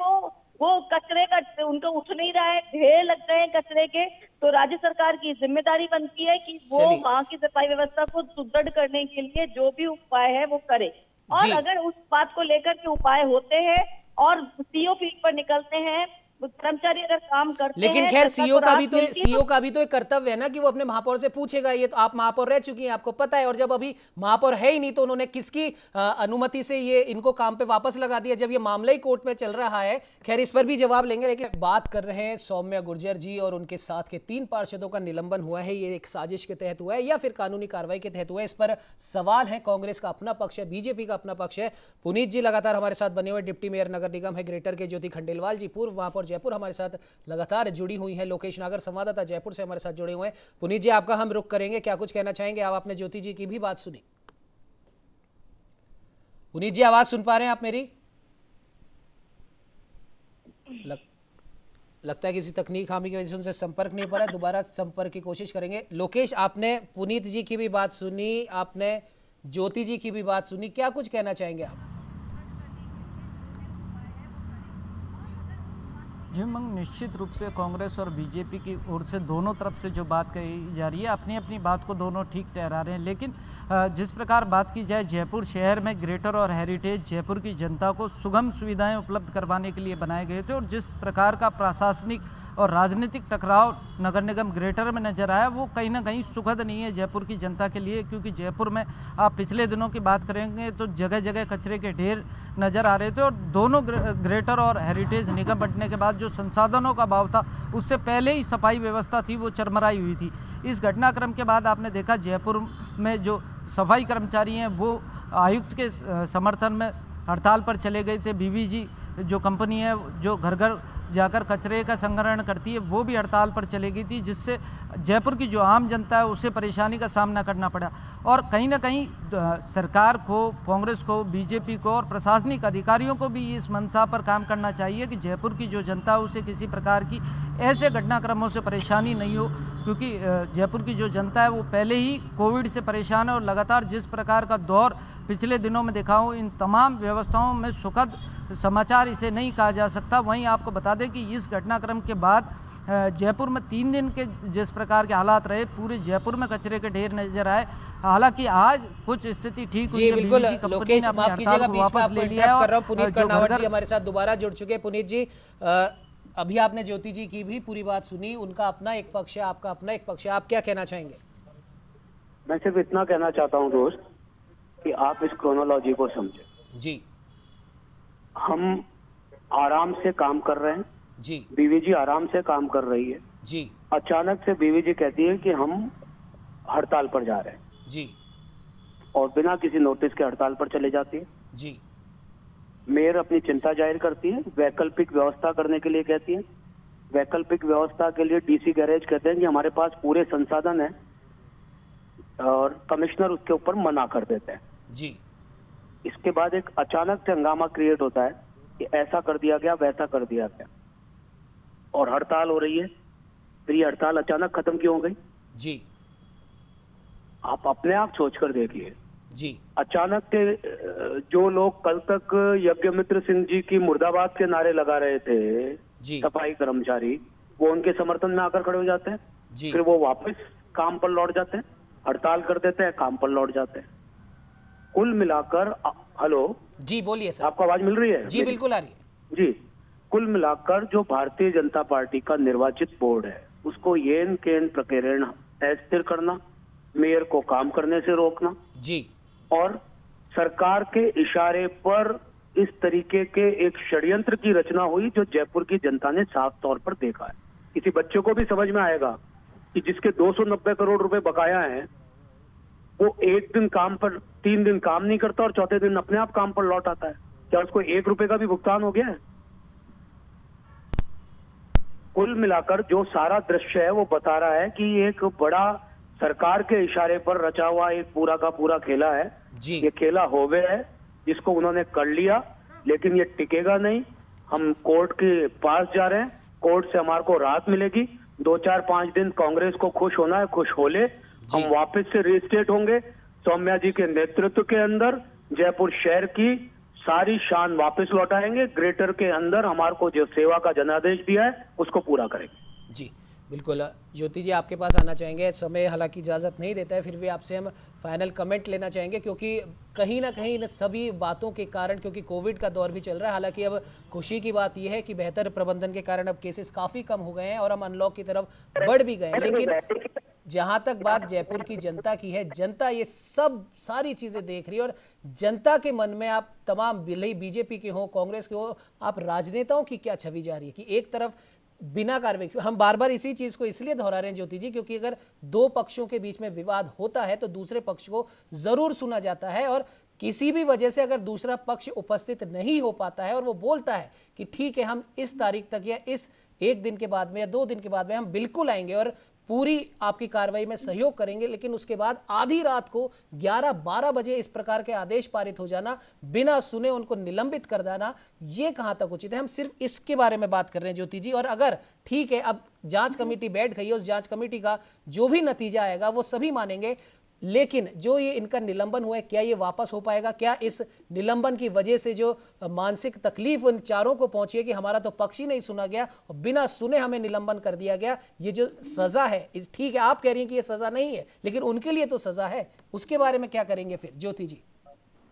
Speaker 5: वो कचरे का उनको उठ नहीं रहा है, ढेर लग गए कचरे के। तो राज्य सरकार की जिम्मेदारी बनती है कि वो वहाँ की सफाई व्यवस्था को सुदृढ़ करने के लिए जो भी उपाय है वो करे। और अगर उस बात को लेकर के उपाय होते हैं और सीओ फील्ड पर निकलते हैं, कर्मचारी अगर काम करते
Speaker 1: लेकिन
Speaker 5: हैं,
Speaker 1: खैर सीओ का भी तो एक कर्तव्य है ना कि वो अपने महापौर से पूछेगा। ये तो आप महापौर रह चुकी हैं, आपको पता है। और जब अभी महापौर है ही नहीं तो उन्होंने किसकी अनुमति से ये इनको काम पे वापस लगा दिया, जब ये मामला ही कोर्ट में चल रहा है? खैर इस पर भी जवाब लेंगे, लेकिन बात कर रहे हैं सौम्या गुर्जर जी और उनके साथ के 3 पार्षदों का निलंबन हुआ है। ये एक साजिश के तहत हुआ है या फिर कानूनी कार्रवाई के तहत हुआ है? इस पर सवाल है। कांग्रेस का अपना पक्ष है, बीजेपी का अपना पक्ष है। पुनीत जी लगातार हमारे साथ बने हुए, डिप्टी मेयर नगर निगम है ग्रेटर के ज्योति खंडेलवाल जी, पूर्व महापौर जयपुर, हमारे साथ लगातार जुड़ी हुई है। लोकेश नागर संवाददाता जयपुर से हमारे साथ जुड़े हुए हैं। पुनीत जी आपका हम रुख करेंगे, क्या कुछ कहना चाहेंगे? आपने ज्योति जी की भी बात सुनी। पुनीत जी आवाज सुन पा रहे हैं आप मेरी? लगता है किसी तकनीक खामी की वजह से उनसे संपर्क नहीं हो पा रहा है, दोबारा संपर्क की कोशिश करेंगे। लोकेश, आपने पुनीत जी की भी बात सुनी, आपने ज्योति जी की भी बात सुनी, क्या कुछ कहना चाहेंगे आप?
Speaker 4: जी मंग, निश्चित रूप से कांग्रेस और बीजेपी की ओर से दोनों तरफ से जो बात कही जा रही है, अपनी अपनी बात को दोनों ठीक ठहरा रहे हैं। लेकिन जिस प्रकार बात की जाए, जयपुर शहर में ग्रेटर और हेरिटेज जयपुर की जनता को सुगम सुविधाएं उपलब्ध करवाने के लिए बनाए गए थे, और जिस प्रकार का प्रशासनिक और राजनीतिक टकराव नगर निगम ग्रेटर में नजर आया, वो कहीं ना कहीं सुखद नहीं है जयपुर की जनता के लिए। क्योंकि जयपुर में आप पिछले दिनों की बात करेंगे तो जगह जगह कचरे के ढेर नजर आ रहे थे, और दोनों ग्रेटर और हेरिटेज निगम बनने के बाद जो संसाधनों का अभाव था, उससे पहले ही सफाई व्यवस्था थी वो चरमराई हुई थी। इस घटनाक्रम के बाद आपने देखा जयपुर में जो सफाई कर्मचारी हैं वो आयुक्त के समर्थन में हड़ताल पर चले गए थे। बीवीजी जो कंपनी है जो घर घर जाकर कचरे का संग्रहण करती है, वो भी हड़ताल पर चली गई थी, जिससे जयपुर की जो आम जनता है उसे परेशानी का सामना करना पड़ा। और कहीं ना कहीं सरकार को, कांग्रेस को, बीजेपी को और प्रशासनिक अधिकारियों को भी इस मंशा पर काम करना चाहिए कि जयपुर की जो जनता है उसे किसी प्रकार की ऐसे घटनाक्रमों से परेशानी नहीं हो। क्योंकि जयपुर की जो जनता है वो पहले ही कोविड से परेशान है, और लगातार जिस प्रकार का दौर पिछले दिनों में देखा हूँ, इन तमाम व्यवस्थाओं में सुखद समाचार इसे नहीं कहा जा सकता। वहीं आपको बता दें कि इस घटनाक्रम के बाद जयपुर में 3 दिन के जिस प्रकार के हालात रहे, पूरे जयपुर में कचरे के ढेर नजर आए। हालांकि आज कुछ स्थिति ठीक हुई है।
Speaker 1: बिल्कुल लोकेश, माफ कीजिएगा बीच में आपको इंटरप्ट कर रहा हूं। पुनीत कर्नावट जी हमारे साथ दोबारा जुड़ चुके हैं। पुनीत जी, अभी आपने ज्योति जी की भी पूरी बात सुनी, उनका अपना एक पक्ष है, आपका अपना एक पक्ष है, आप क्या कहना चाहेंगे?
Speaker 6: मैं सिर्फ इतना कहना चाहता हूँ दोस्त कि आप इस क्रोनोलॉजी को समझे।
Speaker 1: जी,
Speaker 6: हम आराम से काम कर रहे हैं
Speaker 1: जी,
Speaker 6: बीवीजी आराम से काम कर रही है
Speaker 1: जी,
Speaker 6: अचानक से बीवीजी कहती है कि हम हड़ताल पर जा रहे हैं
Speaker 1: जी,
Speaker 6: और बिना किसी नोटिस के हड़ताल पर चले जाती है
Speaker 1: जी।
Speaker 6: मेयर अपनी चिंता जाहिर करती है, वैकल्पिक व्यवस्था करने के लिए कहती है। वैकल्पिक व्यवस्था के लिए डीसी गैरेज कहते हैं कि हमारे पास पूरे संसाधन है, और कमिश्नर उसके ऊपर मना कर देते हैं
Speaker 1: जी।
Speaker 6: इसके बाद एक अचानक से हंगामा क्रिएट होता है कि ऐसा कर दिया गया, वैसा कर दिया गया, और हड़ताल हो रही है। फिर ये हड़ताल अचानक खत्म क्यों हो गई?
Speaker 1: जी,
Speaker 6: आप अपने आप सोचकर देखिए
Speaker 1: जी।
Speaker 6: अचानक के जो लोग कल तक यज्ञमित्र सिंह जी की मुर्दाबाद के नारे लगा रहे थे
Speaker 1: जी,
Speaker 6: सफाई कर्मचारी, वो उनके समर्थन में आकर खड़े हो जाते हैं
Speaker 1: जी।
Speaker 6: फिर वो वापस काम पर लौट जाते हैं, हड़ताल कर देते हैं, काम पर लौट जाते हैं। कुल मिलाकर हेलो
Speaker 1: जी, बोलिए सर।
Speaker 6: आपको आवाज मिल रही है?
Speaker 1: जी बिल्कुल आ रही है
Speaker 6: जी। कुल मिलाकर जो भारतीय जनता पार्टी का निर्वाचित बोर्ड है उसको येन केन प्रकरण अस्थिर करना, मेयर को काम करने से रोकना
Speaker 1: जी,
Speaker 6: और सरकार के इशारे पर इस तरीके के एक षड्यंत्र की रचना हुई जो जयपुर की जनता ने साफ तौर पर देखा है। किसी बच्चे को भी समझ में आएगा कि जिसके 290 करोड़ रुपए बकाया हैं वो एक दिन काम पर 3 दिन काम नहीं करता और चौथे दिन अपने आप काम पर लौट आता है। क्या उसको 1 रुपए का भी भुगतान हो गया है? कुल मिलाकर जो सारा दृश्य है वो बता रहा है कि एक बड़ा सरकार के इशारे पर रचा हुआ एक पूरा का पूरा खेला है
Speaker 1: जी।
Speaker 6: ये खेला होवे है जिसको उन्होंने कर लिया, लेकिन ये टिकेगा नहीं। हम कोर्ट के पास जा रहे हैं, कोर्ट से हमारे को राहत मिलेगी। 2-4-5 दिन कांग्रेस को खुश होना है, खुश होले, हम वापस से रिस्टेट होंगे। सौम्या जी के नेतृत्व के अंदर जयपुर शहर की सारी शान वापस लौटाएंगे। ग्रेटर के अंदर हमारे को जो सेवा का जनादेश दिया है उसको पूरा करेंगे।
Speaker 1: जी बिल्कुल। ज्योति जी आपके पास आना चाहेंगे, समय हालांकि इजाज़त नहीं देता है, फिर भी आपसे हम फाइनल कमेंट लेना चाहेंगे, क्योंकि कहीं ना कहीं इन सभी बातों के कारण, क्योंकि कोविड का दौर भी चल रहा है, हालांकि अब खुशी की बात यह है कि बेहतर प्रबंधन के कारण अब केसेस काफ़ी कम हो गए हैं और हम अनलॉक की तरफ बढ़ भी गए हैं। लेकिन जहां तक बात जयपुर की जनता की है, जनता ये सब सारी चीज़ें देख रही है और जनता के मन में आप तमाम बीजेपी के हो, कांग्रेस के हो, आप राजनेताओं की क्या छवि जा रही है कि एक तरफ बिना कार्रवाई, हम बार बार इसी चीज को इसलिए दोहरा रहे हैं ज्योति जी, क्योंकि अगर दो पक्षों के बीच में विवाद होता है तो दूसरे पक्ष को जरूर सुना जाता है, और किसी भी वजह से अगर दूसरा पक्ष उपस्थित नहीं हो पाता है और वो बोलता है कि ठीक है हम इस तारीख तक या इस 1 दिन के बाद में या 2 दिन के बाद में हम बिल्कुल आएंगे और पूरी आपकी कार्रवाई में सहयोग करेंगे, लेकिन उसके बाद आधी रात को 11-12 बजे इस प्रकार के आदेश पारित हो जाना, बिना सुने उनको निलंबित कर देना, ये कहां तक उचित है? हम सिर्फ इसके बारे में बात कर रहे हैं ज्योति जी। और अगर ठीक है अब जांच कमेटी बैठ गई है, उस जांच कमेटी का जो भी नतीजा आएगा वो सभी मानेंगे, लेकिन जो ये इनका निलंबन हुआ है क्या ये वापस हो पाएगा? क्या इस निलंबन की वजह से जो मानसिक तकलीफ उन चारों को पहुंची है कि हमारा तो पक्ष ही नहीं सुना गया और बिना सुने हमें निलंबन कर दिया गया, ये जो सजा है, ठीक है आप कह रही हैं कि ये सजा नहीं है, लेकिन उनके लिए तो सजा है, उसके बारे में क्या करेंगे फिर ज्योति जी?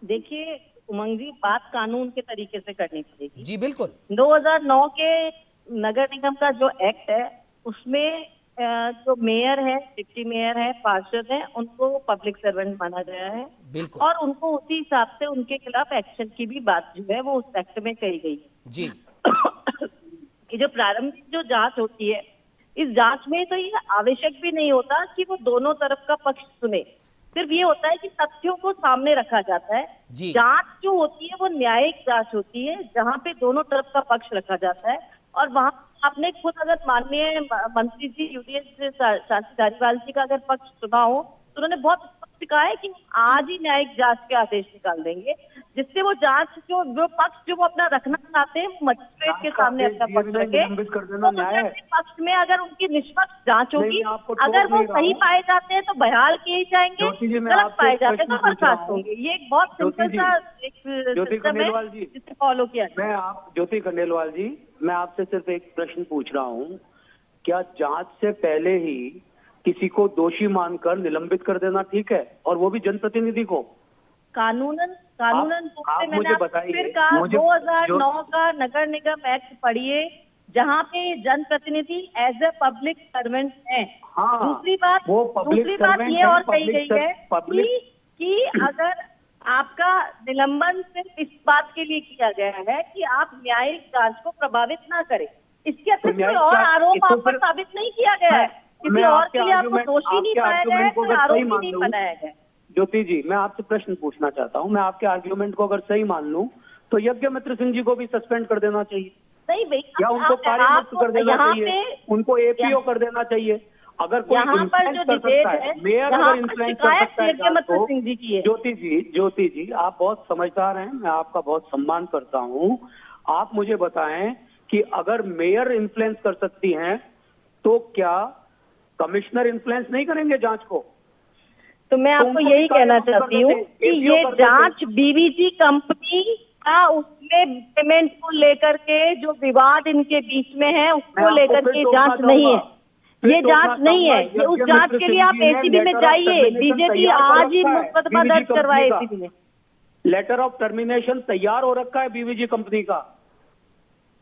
Speaker 5: देखिए उमंग जी, बात कानून के तरीके से करनी पड़ेगी।
Speaker 1: जी बिल्कुल।
Speaker 5: 2009 के नगर निगम का जो एक्ट है उसमें जो मेयर है, डिप्टी मेयर है, पार्षद है, उनको पब्लिक सर्वेंट माना गया है और उनको उसी हिसाब से उनके खिलाफ एक्शन की भी बात जो है वो उस एक्ट में कही गई
Speaker 1: जी।
Speaker 5: कि जो प्रारंभिक जो जांच होती है, इस जांच में तो ये आवश्यक भी नहीं होता कि वो दोनों तरफ का पक्ष सुने, सिर्फ ये होता है कि तथ्यों को सामने रखा जाता है। जांच जो होती है वो न्यायिक जांच होती है जहाँ पे दोनों तरफ का पक्ष रखा जाता है, और वहाँ आपने खुद अगर माननीय मंत्री जी यूडीएच शांति धारीवाल जी का अगर पक्ष सुना हो तो उन्होंने बहुत स्पष्ट कहा है कि आज ही न्यायिक जांच के आदेश निकाल देंगे, जिससे वो जांच जो पक्ष जो वो अपना रखना चाहते हैं मजिस्ट्रेट के सामने अपना पक्ष रखे, तो पक्ष में अगर उनकी निष्पक्ष जांच होगी, अगर वो सही पाए जाते हैं तो बहाल किए जाएंगे, गलत पाए जाते हैं तो बर्खास्त होंगे। ये एक बहुत सिंपल सा एक सिस्टम है जिसे फॉलो किया जाए।
Speaker 6: ज्योति खंडेलवाल जी, मैं आपसे सिर्फ एक प्रश्न पूछ रहा हूँ, क्या जांच से पहले ही किसी को दोषी मानकर निलंबित कर देना ठीक है, और वो भी जनप्रतिनिधि को?
Speaker 5: कानूनन रूप से मैंने फिर कहा 2009 का नगर निगम एक्ट पढ़िए, जहाँ पे जनप्रतिनिधि एज ए पब्लिक सर्वेंट है। दूसरी बात ये और कही गई है कि अगर आपका निलंबन सिर्फ इस बात के लिए किया गया है कि आप न्यायिक जांच को प्रभावित ना करें, इसके अतिरिक्त कोई और आरोप आप पर साबित नहीं किया गया है, किसी और के लिए आपको दोषी नहीं पाया गया है, कोई आरोपी नहीं बनाया गया।
Speaker 6: ज्योति जी, मैं आपसे प्रश्न पूछना चाहता हूँ, मैं आपके आर्ग्यूमेंट को अगर सही मान लूं तो यज्ञमित्र सिंह जी को भी सस्पेंड कर देना चाहिए,
Speaker 5: नहीं भाई,
Speaker 6: या उनको कार्यमुक्त कर देना चाहिए, उनको एपीओ कर देना चाहिए। अगर कोई इन्फ्लुएंस कर सकता है, मेयर अगर इन्फ्लुएंस कर सकता है ज्योति जी, आप बहुत समझदार हैं, मैं आपका बहुत सम्मान करता हूँ। आप मुझे बताएं कि अगर मेयर इन्फ्लुएंस कर सकती हैं तो क्या कमिश्नर इन्फ्लुएंस नहीं करेंगे जांच को?
Speaker 5: तो मैं आपको यही कहना चाहती हूँ कि ये जांच बीवीजी कंपनी का उसमें पेमेंट को लेकर के जो विवाद इनके बीच में है उसको लेकर के जांच नहीं है, ये जांच नहीं है। ये उस जांच के लिए आप एसीबी में जाइए, बीजेपी आज ही मुकदमा दर्ज करवाए एसीबी में।
Speaker 6: लेटर ऑफ टर्मिनेशन तैयार हो रखा है बीवीजी कंपनी का।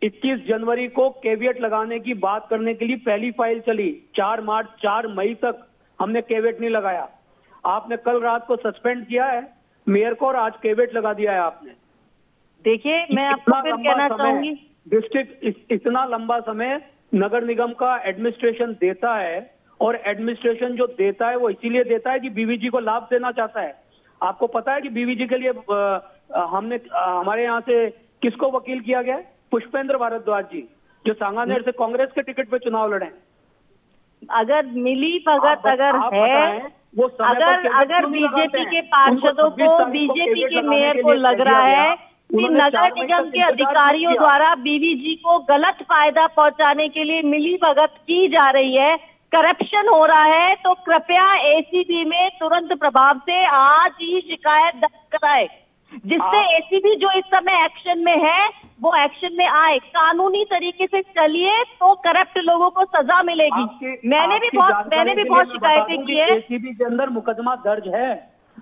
Speaker 6: 21 जनवरी को कैविएट लगाने की बात करने के लिए पहली फाइल चली, 4 मई तक हमने कैविएट नहीं लगाया। आपने कल रात को सस्पेंड किया है मेयर को और आज कैविएट लगा दिया है आपने।
Speaker 5: देखिए, मैं आपको फिर कहना चाहूंगी,
Speaker 6: डिस्ट्रिक्ट इतना लंबा समय नगर निगम का एडमिनिस्ट्रेशन देता है, और एडमिनिस्ट्रेशन जो देता है वो इसीलिए देता है कि बीवीजी को लाभ देना चाहता है। आपको पता है कि बीवीजी के लिए हमने हमारे यहाँ से किसको वकील किया गया है? पुष्पेंद्र भारद्वाज जी, जो सांगानेर से कांग्रेस के टिकट पे चुनाव लड़े।
Speaker 5: अगर मिली भगत अगर है,
Speaker 6: वो
Speaker 5: अगर बीजेपी के पार्षदों को, बीजेपी के मेयर को लग रहा है कि नगर निगम के अधिकारियों द्वारा बीवीजी को गलत फायदा पहुंचाने के लिए मिली भगत की जा रही है, करप्शन हो रहा है, तो कृपया एसीबी में तुरंत प्रभाव से आज ही शिकायत दर्ज कराए, जिससे एसीबी जो इस समय एक्शन में है वो एक्शन में आए। कानूनी तरीके से चलिए तो करप्ट लोगों को सजा मिलेगी। मैंने भी बहुत शिकायतें की है।
Speaker 6: एसीबी के अंदर मुकदमा दर्ज है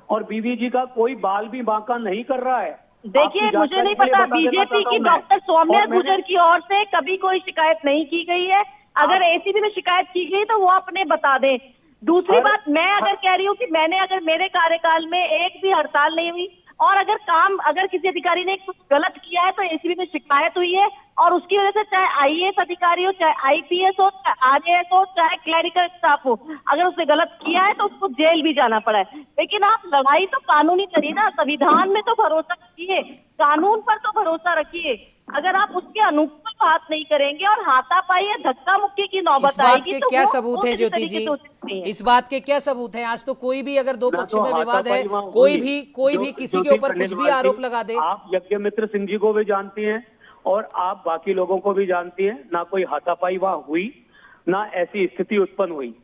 Speaker 6: और बीवीजी का कोई बाल भी बांका नहीं कर रहा है।
Speaker 5: देखिए, मुझे नहीं पता, बीजेपी की डॉक्टर सौम्या गुर्जर की ओर से कभी कोई शिकायत नहीं की गई है। अगर एसीबी में शिकायत की गई तो वो अपने बता दें। दूसरी बात, मैं अगर कह रही हूँ कि अगर मेरे कार्यकाल में एक भी हड़ताल नहीं हुई और अगर किसी अधिकारी ने कुछ गलत किया है तो एसीबी में शिकायत हुई है और उसकी वजह से चाहे आईएएस अधिकारी हो, चाहे आईपीएस हो, चाहे आरएएस हो, चाहे क्लरिकल स्टाफ हो, अगर उसने गलत किया है तो उसको जेल भी जाना पड़ा है। लेकिन आप लड़ाई तो कानूनी करिए ना, संविधान में तो भरोसा रखिए, कानून पर तो भरोसा रखिए। अगर आप उसके अनुकूल बात नहीं करेंगे और हाथापाई या धक्का मुक्की की नौबत आएगी तो
Speaker 1: क्या सबूत है ज्योति जी? इस बात के क्या सबूत है? आज तो कोई भी अगर दो पक्षों में विवाद है, कोई भी किसी के ऊपर कुछ भी आरोप लगा दे।
Speaker 6: आप यज्ञमित्र सिंह जी को भी जानती हैं और आप बाकी लोगों को भी जानती हैं, ना कोई हाथापाई वहां हुई, ना ऐसी स्थिति उत्पन्न हुई।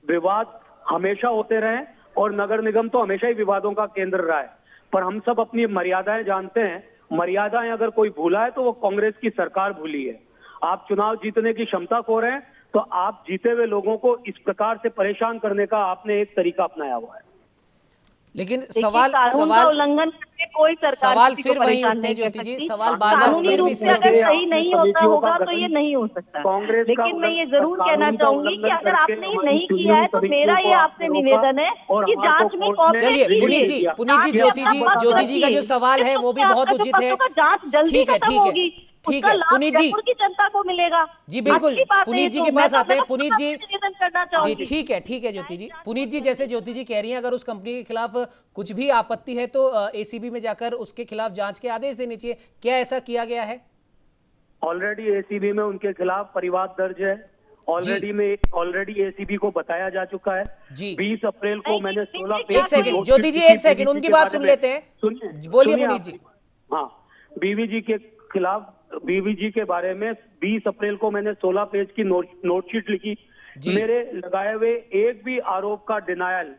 Speaker 6: विवाद हमेशा होते रहे और नगर निगम तो हमेशा ही विवादों का केंद्र रहा है, पर हम सब अपनी मर्यादाएं जानते हैं। मर्यादाएं अगर कोई भूला है तो वो कांग्रेस की सरकार भूली है। आप चुनाव जीतने की क्षमता खो रहे हैं तो आप जीते हुए लोगों को इस प्रकार से परेशान करने का आपने एक तरीका अपनाया हुआ है।
Speaker 1: लेकिन सवाल
Speaker 5: उल्लंघन करके कोई सरकार
Speaker 1: सवाल फिर वही उठते हैं ज्योति जी, सवाल बार बार
Speaker 5: कानूनी रूप से अगर सही नहीं होता होगा तो ये नहीं हो सकता।
Speaker 6: कांग्रेस,
Speaker 5: लेकिन मैं ये जरूर कहना चाहूंगी कि अगर आपने ये नहीं किया है तो मेरा ये आपसे निवेदन है कि जांच में
Speaker 1: चलिए पुनीत जी, ज्योति जी का जो सवाल है वो भी बहुत उचित है।
Speaker 5: जांच जल्दी खत्म होगी,
Speaker 1: ठीक है पुनीत जी,
Speaker 5: की जनता को मिलेगा
Speaker 1: जी बिल्कुल। पुनीत जी के पास आते हैं। पुनीत जी
Speaker 5: करना चाहूंगी।
Speaker 1: ठीक है ज्योति जी। पुनीत जी, जैसे ज्योति जी कह रही हैं, अगर उस कंपनी के खिलाफ कुछ भी आपत्ति है तो एसीबी में जाकर उसके खिलाफ जांच के आदेश देने चाहिए। क्या ऐसा किया गया है?
Speaker 6: ऑलरेडी एसीबी में उनके खिलाफ परिवाद दर्ज है। ऑलरेडी एसीबी को बताया जा चुका है जी। 20 अप्रैल को मैंने 16 पेज।
Speaker 1: एक सेकंड ज्योति जी, एक सेकंड उनकी बात सुन लेते हैं। बोलिए पुनीत जी।
Speaker 6: हाँ, बीवीजी के खिलाफ, बीवीजी के बारे में 20 अप्रैल को मैंने 16 पेज की नोटशीट लिखी। मेरे लगाए हुए एक भी आरोप का डिनायल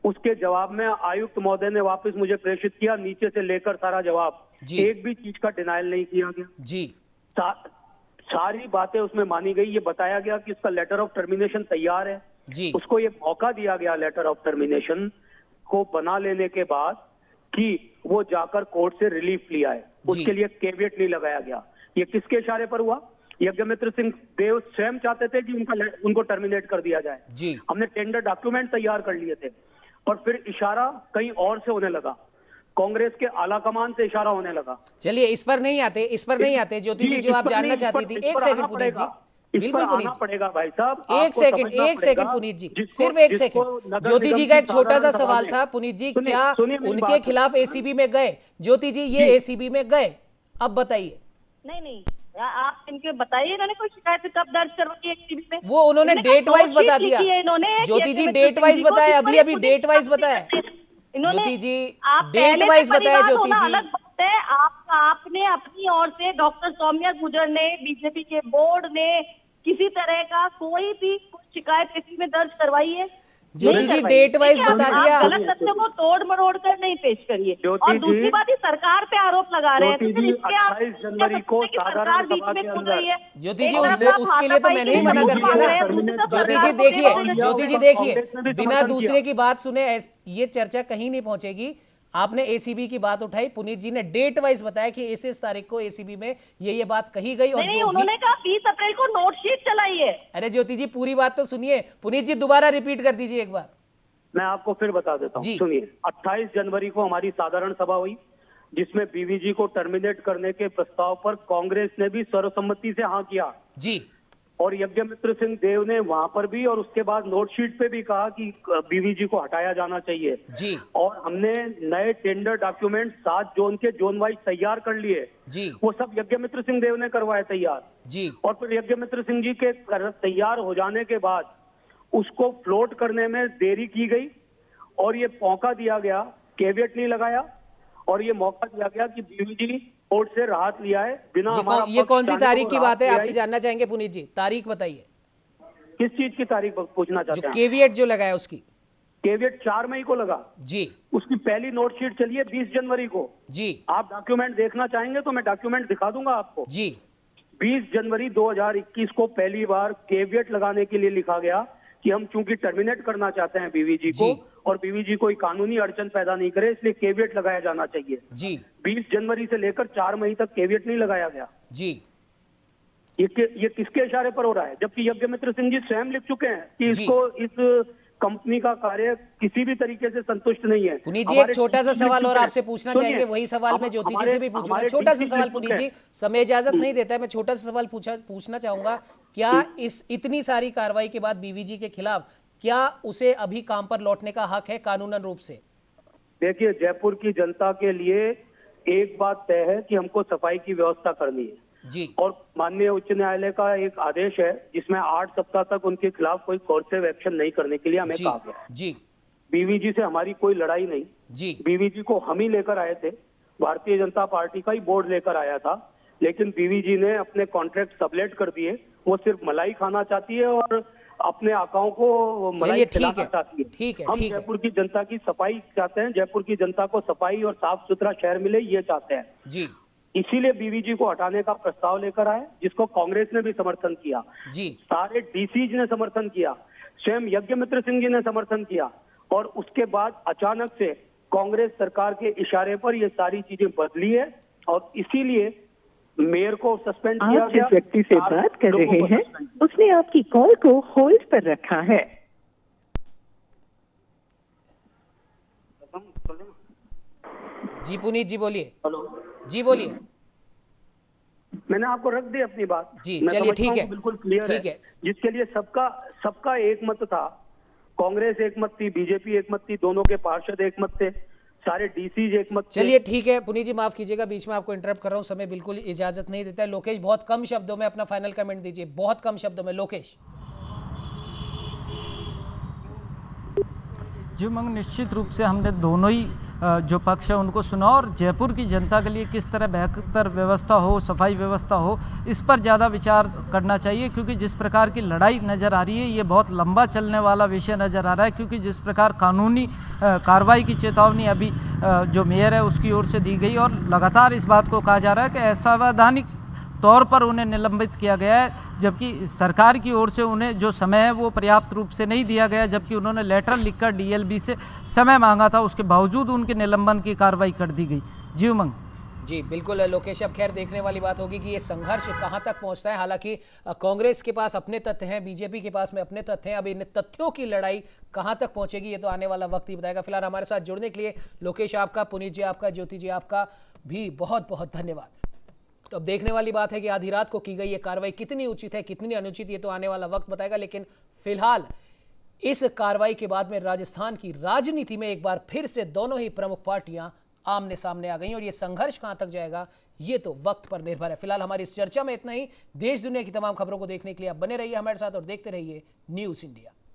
Speaker 6: उसके जवाब में आयुक्त महोदय ने वापस मुझे प्रेषित किया, नीचे से लेकर सारा जवाब, एक भी चीज का डिनायल नहीं किया गया
Speaker 1: जी।
Speaker 6: सारी बातें उसमें मानी गई। ये बताया गया कि उसका लेटर ऑफ टर्मिनेशन तैयार है
Speaker 1: जी।
Speaker 6: उसको ये मौका दिया गया लेटर ऑफ टर्मिनेशन को बना लेने के बाद कि वो जाकर कोर्ट से रिलीफ लिया है, उसके लिए कैविएट नहीं लगाया गया। ये किसके इशारे पर हुआ? यज्ञमित्र सिंह देव स्वयं चाहते थे कि उनको टर्मिनेट कर दिया जाए
Speaker 1: जी।
Speaker 6: हमने टेंडर डॉक्यूमेंट तैयार कर लिए थे और फिर इशारा कहीं और से होने लगा, कांग्रेस के आला कमान से इशारा होने लगा।
Speaker 1: चलिए इस पर नहीं आते ज्योति जी, जो आप जानना चाहती थी। एक सेकंड पुनीत जी, बिल्कुल पुनीत
Speaker 6: पड़ेगा भाई साहब।
Speaker 1: एक सेकंड पुनीत जी, सिर्फ एक सेकंड। ज्योति जी का एक छोटा सा सवाल था। पुनीत जी, क्या उनके खिलाफ एसीबी में गए? ज्योति जी, ये एसीबी में गए, अब बताइए।
Speaker 5: नहीं, आप इनके बताइए, इन्होंने कोई शिकायत कब दर्ज करवाई एसीबी में?
Speaker 1: वो उन्होंने डेट वाइज बता दिया। ज्योति जी डेट वाइज बताया, अभी डेट वाइज बताया ज्योति जी, डेट वाइज बताया ज्योति जी।
Speaker 5: अलग बात है, आपने अपनी ओर से, डॉक्टर सौम्या गुर्जर ने, बीजेपी के बोर्ड ने किसी तरह का कोई भी शिकायत किसी में दर्ज करवाई है?
Speaker 1: ज्योति जी डेट वाइज बता दिया।
Speaker 5: गलत तथ्यों को तोड़ मरोड़ कर नहीं पेश करिए। और दूसरी बात, सरकार पे आरोप लगा रहे हैं, तो फिर इसके आप
Speaker 6: 28 जनवरी को
Speaker 5: सरकार बीच में कूद रही है।
Speaker 1: ज्योति जी, उसके लिए तो मैंने ही मना कर दिया ना। ज्योति जी देखिए, बिना दूसरे की बात सुने ये चर्चा कहीं नहीं पहुंचेगी। आपने एसीबी की बात उठाई, पुनीत जी ने डेट वाइज बताया कि इस तारीख को एसीबी में ये बात कही गई। और
Speaker 5: नहीं, उन्होंने कहा 20 अप्रैल को नोटशीट चलाई है।
Speaker 1: अरे ज्योति जी, पूरी बात तो सुनिए। पुनीत जी दोबारा रिपीट कर दीजिए एक बार।
Speaker 6: मैं आपको फिर बता देता हूँ, सुनिए। 28 जनवरी को हमारी साधारण सभा हुई जिसमें बीवीजी को टर्मिनेट करने के प्रस्ताव पर कांग्रेस ने भी सर्वसम्मति से हाँ किया
Speaker 1: जी।
Speaker 6: और यज्ञमित्र सिंह देव ने वहां पर भी और उसके बाद नोटशीट पे भी कहा कि बीवीजी को हटाया जाना चाहिए
Speaker 1: जी।
Speaker 6: और हमने नए टेंडर डॉक्यूमेंट 7 जोन के जोन वाइज तैयार कर लिए
Speaker 1: जी।
Speaker 6: वो सब यज्ञमित्र सिंह देव ने करवाए तैयार
Speaker 1: जी।
Speaker 6: और फिर यज्ञमित्र सिंह जी के तैयार हो जाने के बाद उसको फ्लोट करने में देरी की गई और ये मौका दिया गया, कैविएट नहीं लगाया और ये मौका दिया गया कि बीवीजी कोर्ट से राहत लिया है बिना
Speaker 1: ये कौन सी तारीख की बात है, आपसे जानना चाहेंगे पुनीत जी, तारीख बताइए।
Speaker 6: किस चीज की तारीख पूछना चाहते हैं?
Speaker 1: कैविएट जो लगाया उसकी
Speaker 6: कैविएट 4 मई को लगा जी। उसकी पहली नोटशीट चली है 20 जनवरी को जी। आप डॉक्यूमेंट देखना चाहेंगे तो मैं डॉक्यूमेंट दिखा दूंगा आपको जी। 20 जनवरी 2021 को पहली बार कैविएट लगाने के लिए लिखा गया कि हम चूंकि टर्मिनेट करना चाहते हैं बीवीजी को और बीवीजी कोई कानूनी अड़चन पैदा नहीं करे इसलिए कैविएट लगाया जाना चाहिए जी। 20 जनवरी से लेकर 4 मई तक कैविएट नहीं लगाया गया जी। ये किसके इशारे पर हो रहा है? जबकि यज्ञमित्र सिंह जी स्वयं लिख चुके हैं कि इसको इस कंपनी का कार्य किसी भी तरीके से संतुष्ट नहीं है।
Speaker 1: पुनीत जी एक छोटा सा सवाल और आपसे पूछना चाहेंगे, वही सवाल मैं ज्योति जी से भी पूछूंगा। छोटा सा सवाल पुनीत जी, समय इजाजत नहीं देता है, मैं छोटा सा सवाल पूछना चाहूंगा, क्या इस इतनी सारी कार्रवाई के बाद बीवीजी के खिलाफ क्या उसे अभी काम पर लौटने का हक है कानूनन रूप से?
Speaker 6: देखिए, जयपुर की जनता के लिए एक बात तय है कि हमको सफाई की व्यवस्था करनी है जी। और माननीय उच्च न्यायालय का एक आदेश है जिसमें 8 सप्ताह तक उनके खिलाफ कोई कोर्सिव एक्शन नहीं करने के लिए हमें कहा गया जी। बीवीजी से हमारी कोई लड़ाई नहीं जी। बीवीजी को हम ही लेकर आए थे, भारतीय जनता पार्टी का ही बोर्ड लेकर आया था, लेकिन बीवीजी ने अपने कॉन्ट्रैक्ट सबलेट कर दिए। वो सिर्फ मलाई खाना चाहती है और अपने आकाओं को मलाई खिलाना चाहती है।
Speaker 1: ठीक है,
Speaker 6: हम जयपुर की जनता की सफाई चाहते हैं, जयपुर की जनता को सफाई और साफ सुथरा शहर मिले, ये चाहते हैं जी। इसीलिए बीवीजी को हटाने का प्रस्ताव लेकर आए जिसको कांग्रेस ने भी समर्थन किया जी। सारे डीसीज ने समर्थन किया, स्वयं यज्ञमित्र सिंह जी ने समर्थन किया और उसके बाद अचानक से कांग्रेस सरकार के इशारे पर ये सारी चीजें बदली है और इसीलिए मेयर को सस्पेंड किया गया।
Speaker 8: जिस व्यक्ति से बात कर रहे हैं उसने आपकी कॉल को होल्ड पर रखा है।
Speaker 1: जी पुनीत जी बोलिए।
Speaker 6: हेलो जी
Speaker 1: बोलिए।
Speaker 6: मैंने आपको रख दी अपनी बात
Speaker 1: जी, चलिए ठीक है,
Speaker 6: बिल्कुल क्लियर है। जिसके लिए सबका एक मत था, कांग्रेस एक मत थी, बीजेपी एक मत थी, दोनों के पार्षद एक मत थे, सारे डीसी एक मत।
Speaker 1: चलिए ठीक है पुनीत जी, माफ कीजिएगा बीच में आपको इंटरप्ट कर रहा हूं, समय बिल्कुल इजाजत नहीं देता है। लोकेश बहुत कम शब्दों में अपना फाइनल कमेंट दीजिए, बहुत कम शब्दों में लोकेश।
Speaker 4: जी मंग, निश्चित रूप से हमने दोनों ही जो पक्ष है उनको सुना और जयपुर की जनता के लिए किस तरह बेहतर व्यवस्था हो, सफाई व्यवस्था हो, इस पर ज़्यादा विचार करना चाहिए क्योंकि जिस प्रकार की लड़ाई नज़र आ रही है ये बहुत लंबा चलने वाला विषय नज़र आ रहा है। क्योंकि जिस प्रकार कानूनी कार्रवाई की चेतावनी अभी जो मेयर है उसकी ओर से दी गई और लगातार इस बात को कहा जा रहा है कि असंवैधानिक तौर पर उन्हें निलंबित किया गया है, जबकि सरकार की ओर से उन्हें जो समय है वो पर्याप्त रूप से नहीं दिया गया, जबकि उन्होंने लेटर लिखकर डीएलबी से समय मांगा था, उसके बावजूद उनके निलंबन की कार्रवाई कर दी गई। जी उमंग।
Speaker 1: जी बिल्कुल लोकेश, अब खैर देखने वाली बात होगी कि ये संघर्ष कहां तक पहुंचता है। हालांकि कांग्रेस के पास अपने तथ्य हैं, बीजेपी के पास में अपने तथ्य हैं, अब इन तथ्यों की लड़ाई कहां तक पहुंचेगी ये तो आने वाला वक्त ही बताएगा। फिलहाल हमारे साथ जुड़ने के लिए लोकेश आपका, पुनीत जी आपका, ज्योति जी आपका भी बहुत बहुत धन्यवाद। तो अब देखने वाली बात है कि आधी रात को की गई ये कार्रवाई कितनी उचित है कितनी अनुचित, ये तो आने वाला वक्त बताएगा। लेकिन फिलहाल इस कार्रवाई के बाद में राजस्थान की राजनीति में एक बार फिर से दोनों ही प्रमुख पार्टियां आमने सामने आ गई और ये संघर्ष कहां तक जाएगा ये तो वक्त पर निर्भर है। फिलहाल हमारी इस चर्चा में इतना ही। देश दुनिया की तमाम खबरों को देखने के लिए आप बने रहिए हमारे साथ और देखते रहिए न्यूज़ इंडिया।